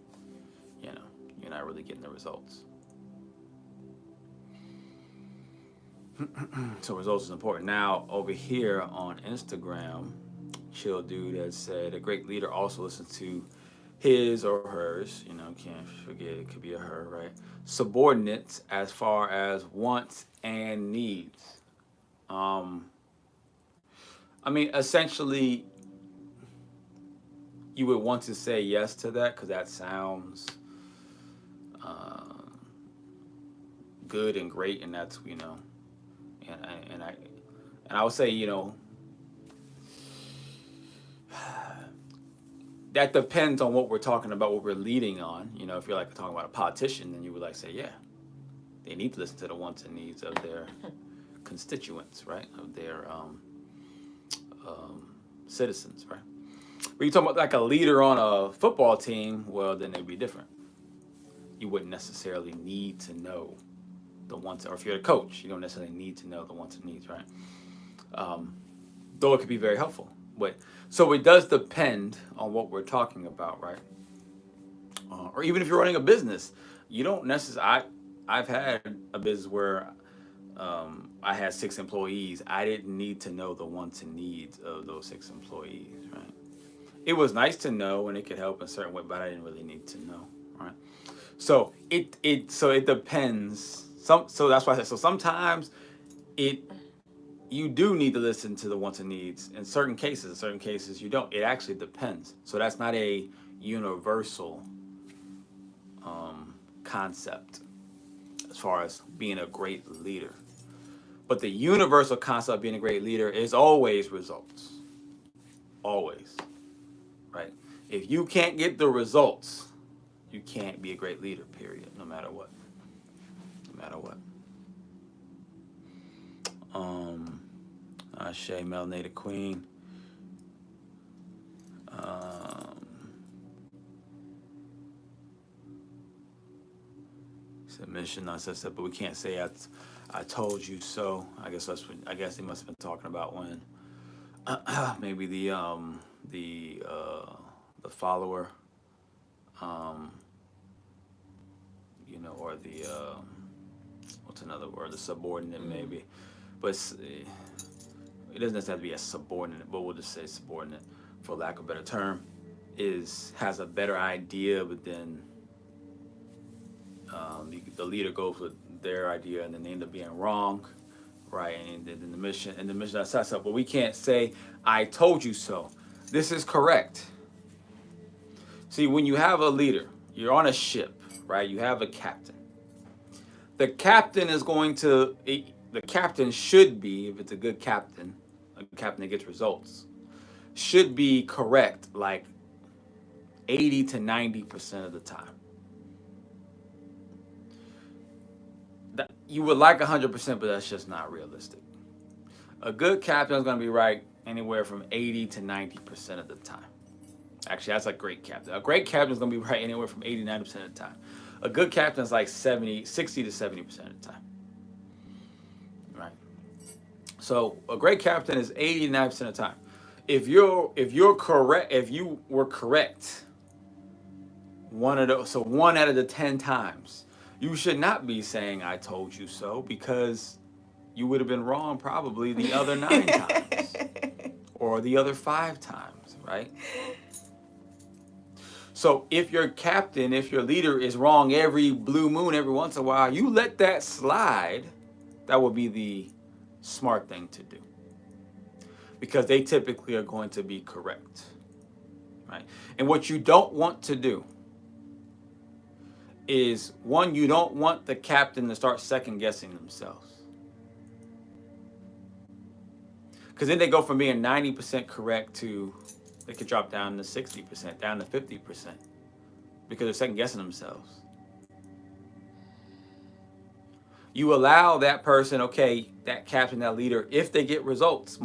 Speaker 2: you know, you're not really getting the results. So results is important. Now, over here on Instagram, Chill Dude has said, a great leader also listens to his or hers, you know, can't forget it could be a her, right? Subordinates as far as wants and needs. I mean, essentially, you would want to say yes to that because that sounds good and great, and that's, you know, and I would say, you know, that depends on what we're talking about, what we're leading on. You know, if you're like talking about a politician, then you would like say, yeah, they need to listen to the wants and needs of their constituents, right? Of their citizens, right? But you talk about like a leader on a football team, well, then it'd be different. You wouldn't necessarily need to know the wants, or if you're a coach, you don't necessarily need to know the wants and needs, right? Though it could be very helpful. But so it does depend on what we're talking about, right? Or even if you're running a business, you don't necessarily. I've had a business where I had 6 employees. I didn't need to know the wants and needs of those 6 employees, right? It was nice to know, and it could help in a certain way, but I didn't really need to know, right? So it depends. So that's why I said, so sometimes you do need to listen to the wants and needs. In certain cases you don't. It actually depends. So that's not a universal concept as far as being a great leader. But the universal concept of being a great leader is always results. Always. Right? If you can't get the results, you can't be a great leader, period, no matter what. No matter what. Shay Melanated Queen. Submission, I said, but we can't say I told you so. I guess they must have been talking about when maybe the follower, you know, or the what's another word? The subordinate, maybe. But it doesn't necessarily have to be a subordinate, but we'll just say subordinate, for lack of a better term, has a better idea, but then the leader goes with their idea, and then they end up being wrong, right? And then the mission sets up. But we can't say, "I told you so." This is correct. See, when you have a leader, you're on a ship, right? You have a captain. The captain should be, if it's a good captain, a captain that gets results, should be correct like 80 to 90% of the time. You would like 100%, but that's just not realistic. A good captain is going to be right anywhere from 80 to 90% of the time. Actually, that's a great captain. A great captain is going to be right anywhere from 80 to 90% of the time. A good captain is like 60 to 70% of the time, right? So a great captain is 89% of the time. If you're correct, if you were correct, one out of the 10 times, you should not be saying "I told you so," because you would have been wrong probably the other 9 times or the other 5 times, right? So if your captain, if your leader is wrong every blue moon, every once in a while, you let that slide. That would be the smart thing to do, because they typically are going to be correct, right? And what you don't want to do is, one, you don't want the captain to start second guessing themselves, because then they go from being 90% correct to, they could drop down to 60%, down to 50%, because they're second guessing themselves. You allow that person, okay, that captain, that leader, if they get results,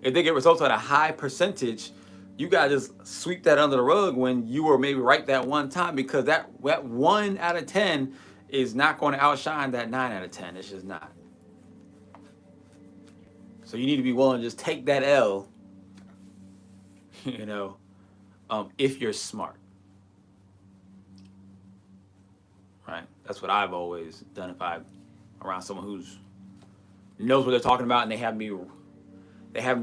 Speaker 2: if they get results at a high percentage, you gotta just sweep that under the rug when you were maybe right that one time, because that 1 out of 10 is not going to outshine that 9 out of 10. It's just not. So you need to be willing to just take that L, if you're smart, right? That's what I've always done. If I'm around someone who's knows what they're talking about and they have me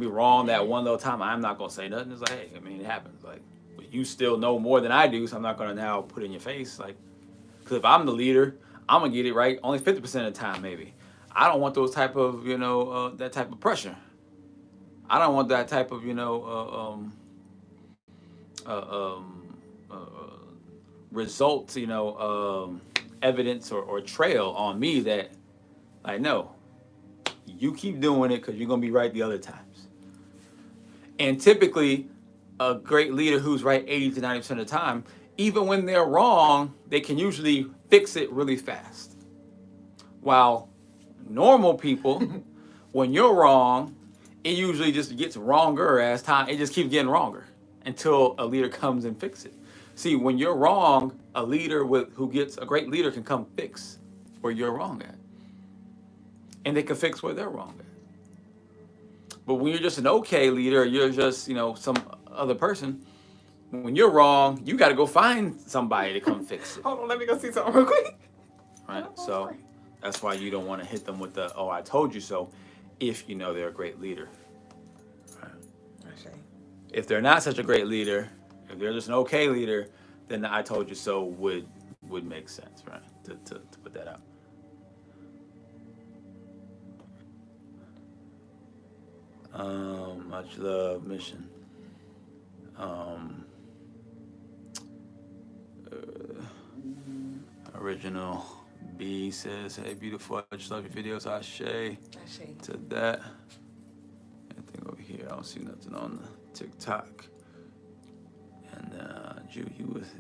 Speaker 2: wrong that one little time, I'm not gonna say nothing. It's like, hey, I mean, it happens. Like, but you still know more than I do, so I'm not gonna now put it in your face. Like, because if I'm the leader, I'm gonna get it right only 50% of the time, maybe. I don't want those type of that type of pressure. I don't want that type of results, evidence or trail on me that, like, no, you keep doing it because you're gonna be right the other times. And typically, a great leader who's right 80 to 90% of the time, even when they're wrong, they can usually fix it really fast. While normal people, when you're wrong, it usually just gets wronger as time. It just keeps getting wronger until a leader comes and fixes it. See, when you're wrong, a great leader can come fix where you're wrong at, and they can fix where they're wrong at. But when you're just an okay leader, you're just some other person. When you're wrong, you got to go find somebody to come fix it.
Speaker 1: Hold on, let me go see something real quick.
Speaker 2: Right. So that's why you don't want to hit them with the "oh, I told you so," if you know they're a great leader. Right. If they're not such a great leader, if they're just an okay leader, then the "I told you so" would make sense, right? To put that out. Much love, Mission. Original B says, "Hey, beautiful, I just love your videos. Ashe to that." Anything over here? I don't see nothing on the TikTok. And Jew,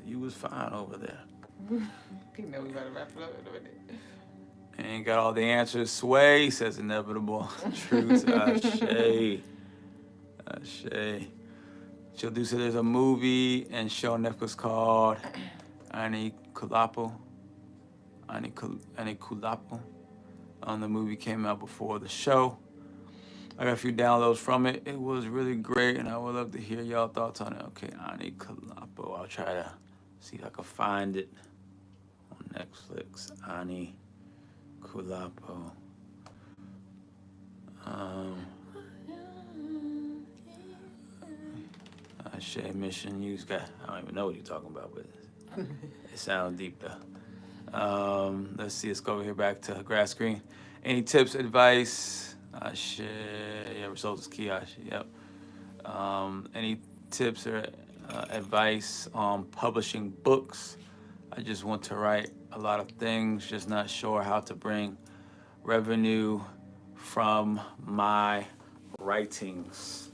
Speaker 2: you was fine over there.
Speaker 1: You know we better wrap it up in a minute.
Speaker 2: Ain't got all the answers. Sway says inevitable truth. Ashe. She'll do so. There's a movie and show on Netflix called Ani Kulapo. The movie came out before the show. I got a few downloads from it. It was really great, and I would love to hear y'all thoughts on it. Okay, Ani Kulapo. I'll try to see if I can find it on Netflix. Ani Kulapo. Ashe Mission. I don't even know what you're talking about, but it sounds deep though. Let's see. Let's go over here back to grass green. Any tips, advice? Ashe. Yeah, results is key. Ashe. Yep. Any tips or advice on publishing books? I just want to write a lot of things, just not sure how to bring revenue from my writings.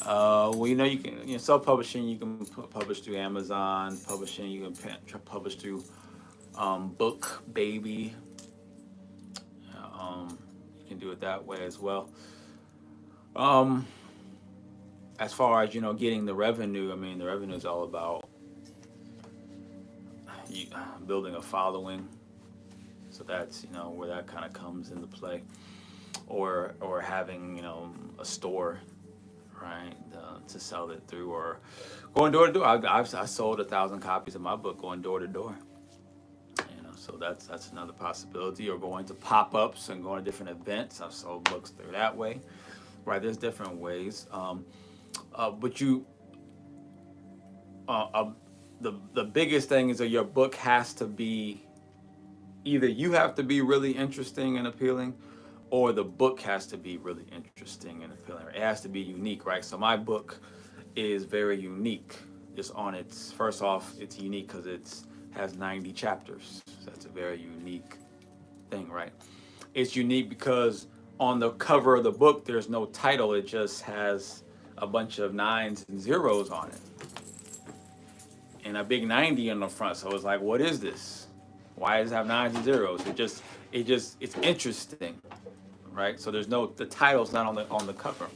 Speaker 2: Well, you can self-publishing. You can publish through Amazon publishing. You can publish through Book Baby. You can do it that way as well. As far as getting the revenue, I mean, the revenue is all about building a following. So that's, where that kind of comes into play, or having, a store, right, to sell it through, or going door to door. I sold 1,000 copies of my book going door to door. So that's another possibility, or going to pop-ups and going to different events. I've sold books through that way, right? There's different ways. But the biggest thing is that your book has to be, either you have to be really interesting and appealing, or the book has to be really interesting and appealing. It has to be unique, right? So my book is very unique. Just on its, first off, it's unique because it's has 90 chapters. So that's a very unique thing, right? It's unique because on the cover of the book, there's no title. It just has a bunch of 9s and 0s on it, and a big 90 on the front. So it's like, what is this? Why does it have 9s and 0s? It's interesting, right? So there's the title's not on the cover.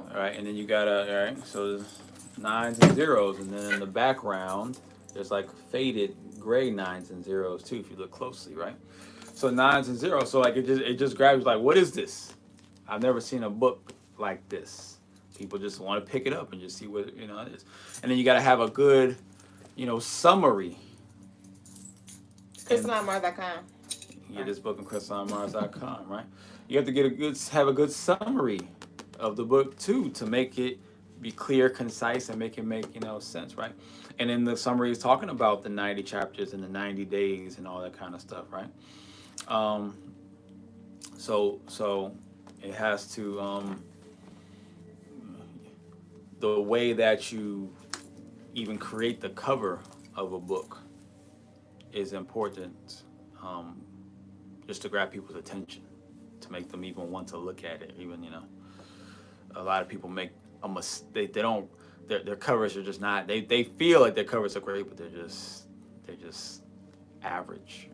Speaker 2: All right, and then you got all right, so there's 9s and 0s, and then in the background, there's like faded gray 9s and 0s too, if you look closely, right? So 9s and 0s, so like it just grabs you, like, what is this? I've never seen a book like this. People just want to pick it up and just see what it is. And then you got to have a good, summary.
Speaker 1: Crystalinemarsshow.com.
Speaker 2: You get this book on Crystalinemarsshow.com, right? You have to have a good summary of the book too, to make it be clear, concise, and make it make sense, right? And then the summary is talking about the 90 chapters and the 90 days and all that kind of stuff, right? So it has to the way that you even create the cover of a book is important, just to grab people's attention, to make them even want to look at it. Even a lot of people make a mistake. They don't. Their covers are just not. They feel like their covers are great, but they're just average.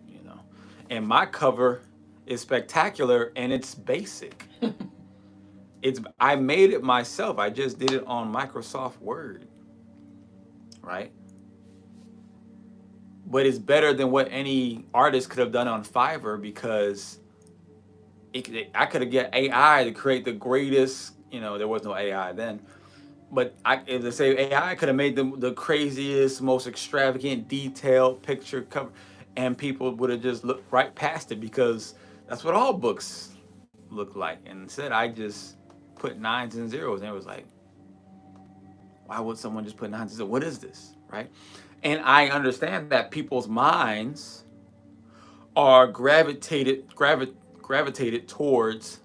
Speaker 2: And my cover is spectacular, and it's basic. I made it myself. I just did it on Microsoft Word, right? But it's better than what any artist could have done on Fiverr, because I could have get AI to create the greatest. There was no AI then, but if they say AI could have made the craziest, most extravagant, detailed picture cover, and people would have just looked right past it, because that's what all books look like. And instead, I just put 9s and 0s, and it was like, why would someone just put 9s and 0s? What is this, right? And I understand that people's minds are gravitated towards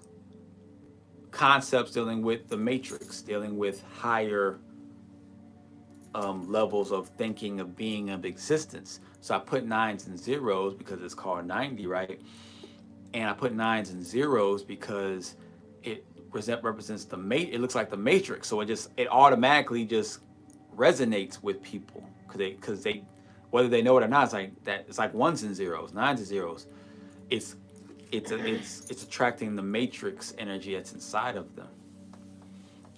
Speaker 2: concepts dealing with the matrix, dealing with higher levels of thinking, of being, of existence. So I put 9s and 0s because it's called 90, right? And I put 9s and 0s because it represents it looks like the matrix. So it automatically just resonates with people, because they whether they know it or not, it's like that. It's like 1s and 0s, 9s and 0s. It's attracting the matrix energy that's inside of them,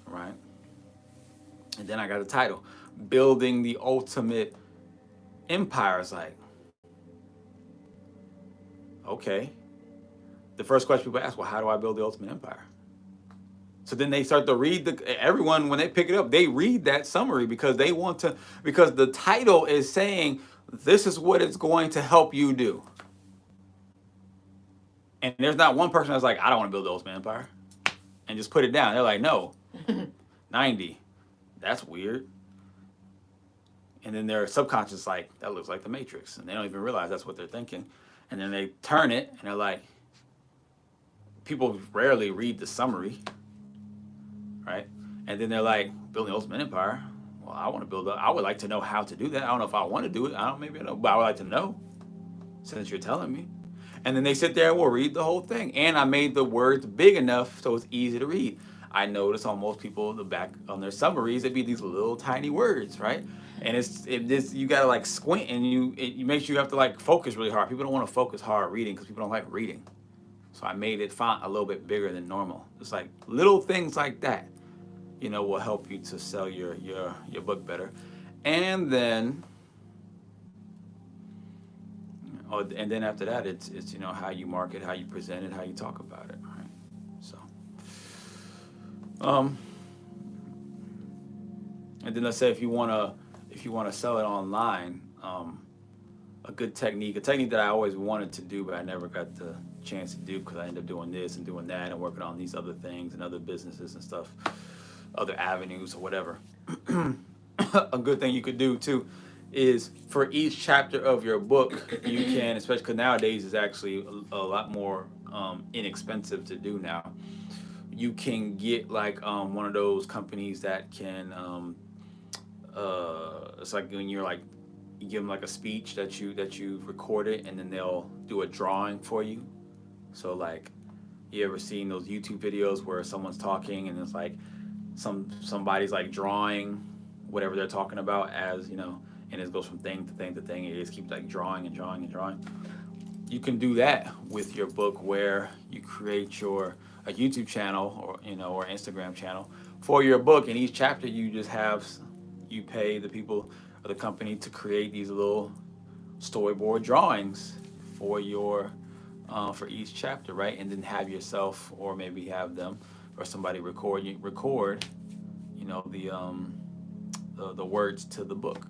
Speaker 2: right? And then I got the title, Building the Ultimate Empire. It's like, okay. The first question people ask, well, how do I build the ultimate empire? So then they start to read everyone, when they pick it up, they read that summary, because because the title is saying, this is what it's going to help you do. And there's not one person that's like, I don't want to build the ultimate empire, and just put it down. They're like, no, 90, that's weird. And then their subconscious like, that looks like the matrix, and they don't even realize that's what they're thinking. And then they turn it, and they're like, people rarely read the summary, right? And then they're like, building the ultimate empire. Well, I would like to know how to do that. I don't know if I want to do it. Maybe I know, but I would like to know, since you're telling me. And then they sit there and will read the whole thing. And I made the words big enough so it's easy to read. I notice on most people, the back on their summaries, it'd be these little tiny words, right? And you gotta like squint, and it makes you have to like focus really hard. People don't want to focus hard reading because people don't like reading. So I made it font a little bit bigger than normal. It's like little things like that will help you to sell your book better. And then and then after that, it's how you market, how you present it, how you talk about it, right? So um and then let's say if you want to sell it online, a technique that I always wanted to do, but I never got the chance to do because I ended up doing this and doing that and working on these other things and other businesses and stuff, other avenues or whatever. A good thing you could do too is for each chapter of your book, you can, especially because nowadays it's actually a lot more inexpensive to do now. You can get like one of those companies that can it's like when you're like you give them like a speech that you recorded, and then they'll do a drawing for you. So like, you ever seen those YouTube videos where someone's talking and it's like somebody's like drawing whatever they're talking about, as and it goes from thing to thing to thing, and it just keeps like drawing and drawing and drawing. You can do that with your book, where you create a YouTube channel, or Instagram channel for your book, and each chapter you pay the people or the company to create these little storyboard drawings for your for each chapter, right? And then have yourself, or maybe have them or somebody record the words to the book,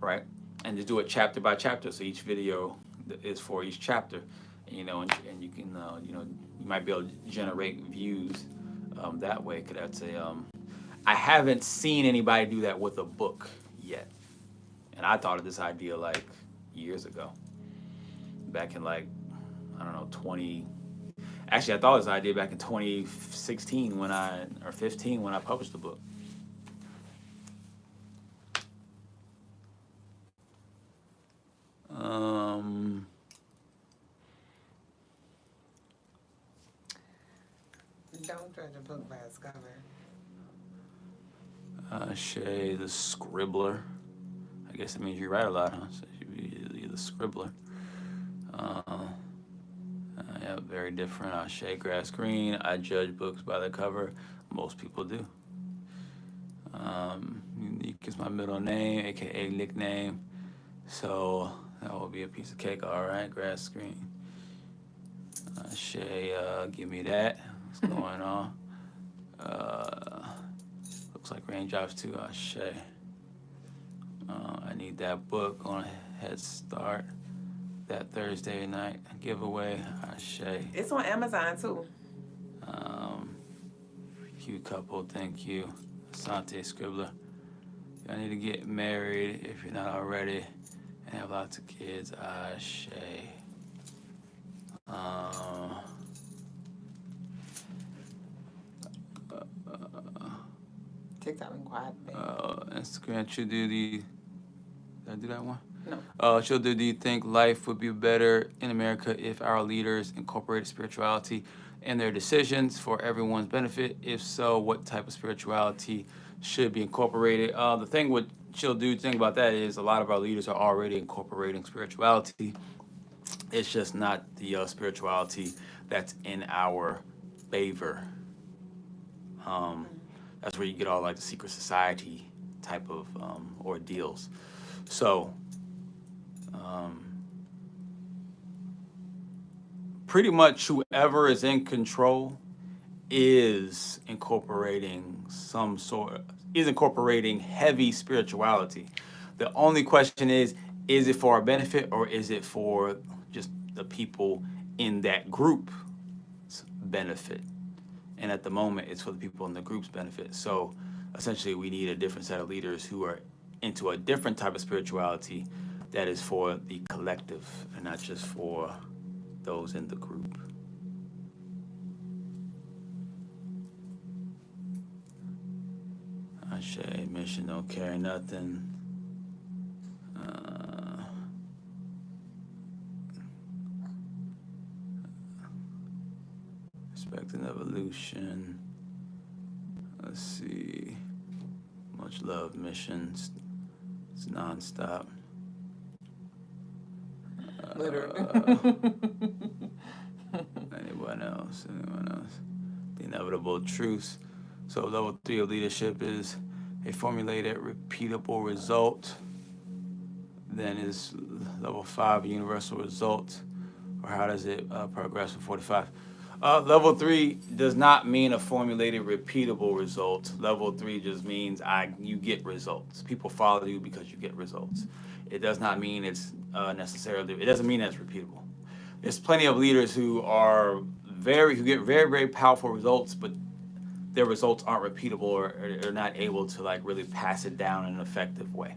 Speaker 2: right? And just do it chapter by chapter. So each video is for each chapter, and you can you might be able to generate views that way. Cause that's I haven't seen anybody do that with a book yet, and I thought of this idea like years ago, back in like, I don't know, 20. Actually, I thought of this idea back in 2016 or 15 when I published the book.
Speaker 1: Don't judge a book by its cover.
Speaker 2: Shay the Scribbler. I guess it means you write a lot, huh? So you're the Scribbler. Yeah, very different. Shay Grass Green. I judge books by the cover. Most people do. Unique is my middle name, aka nickname. So that will be a piece of cake. All right, Grass Green. Shay, give me that. What's going on? Looks like raindrops too. Shay. I need that book on Head Start. That Thursday night giveaway. Shay.
Speaker 1: It's on Amazon too.
Speaker 2: Cute couple, thank you. Asante Scribbler. I need to get married if you're not already, and have lots of kids. Shay.
Speaker 1: TikTok been quiet.
Speaker 2: Instagram, did I do that one?
Speaker 1: No.
Speaker 2: Do you think life would be better in America if our leaders incorporated spirituality in their decisions for everyone's benefit? If so, what type of spirituality should be incorporated? The thing about that is a lot of our leaders are already incorporating spirituality. It's just not the spirituality that's in our favor. That's where you get all like the secret society type of ordeals. So pretty much whoever is in control is incorporating heavy spirituality. The only question is it for our benefit, or is it for just the people in that group's benefit? And at the moment, it's for the people in the group's benefit. So essentially, we need a different set of leaders who are into a different type of spirituality that is for the collective and not just for those in the group. Ashe, mission don't carry nothing. Respect and evolution. Let's see. Much love, missions. It's nonstop.
Speaker 1: Literally.
Speaker 2: Anyone else? The inevitable truths. So level 3 of leadership is a formulated, repeatable result. Then is level 5, universal result, or how does it progress from 45? Level 3 does not mean a formulated, repeatable result. Level 3 just means you get results. People follow you because you get results. It does not mean it's necessarily. It doesn't mean that's repeatable. There's plenty of leaders who get very, very powerful results, but their results aren't repeatable, or they're not able to like really pass it down in an effective way.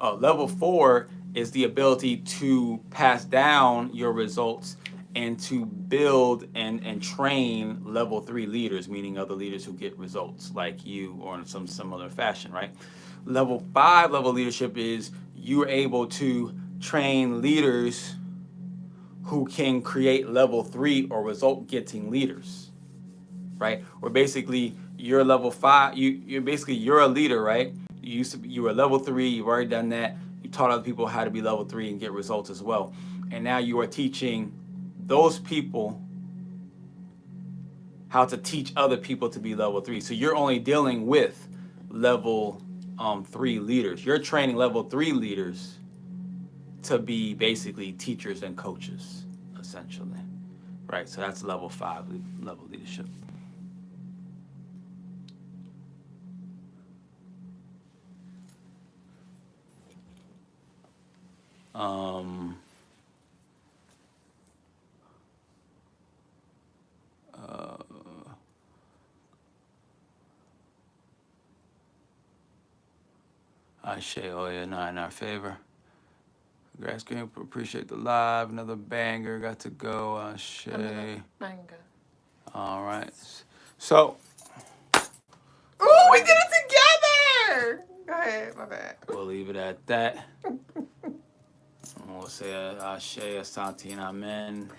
Speaker 2: Level 4 is the ability to pass down your results and to build and train level 3 leaders, meaning other leaders who get results like you or in some similar fashion, right? Level 5 level leadership is you're able to train leaders who can create level 3 or result getting leaders, right? Or basically you're level 5, you're a leader, right? You were level 3, you've already done that. You taught other people how to be level 3 and get results as well. And now you are teaching those people how to teach other people to be level 3. So you're only dealing with level 3 leaders. You're training level 3 leaders to be basically teachers and coaches, essentially. Right? So that's level 5 level leadership. Ashe, oh yeah, not in our favor. Grass Green, appreciate the live. Another banger, got to go. Ashe.
Speaker 1: Another banger.
Speaker 2: All right. So.
Speaker 1: Ooh, we did it together! Go ahead, my bad.
Speaker 2: We'll leave it at that. We'll say Ashe, Asante, and Amen.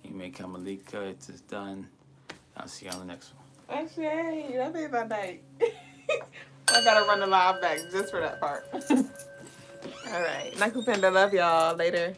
Speaker 2: Ime Kamalika, it is done. I'll see you on the next one.
Speaker 1: Ashe, that made my night. I gotta run the live back just for that part. All right. Nakupenda, love y'all. Later.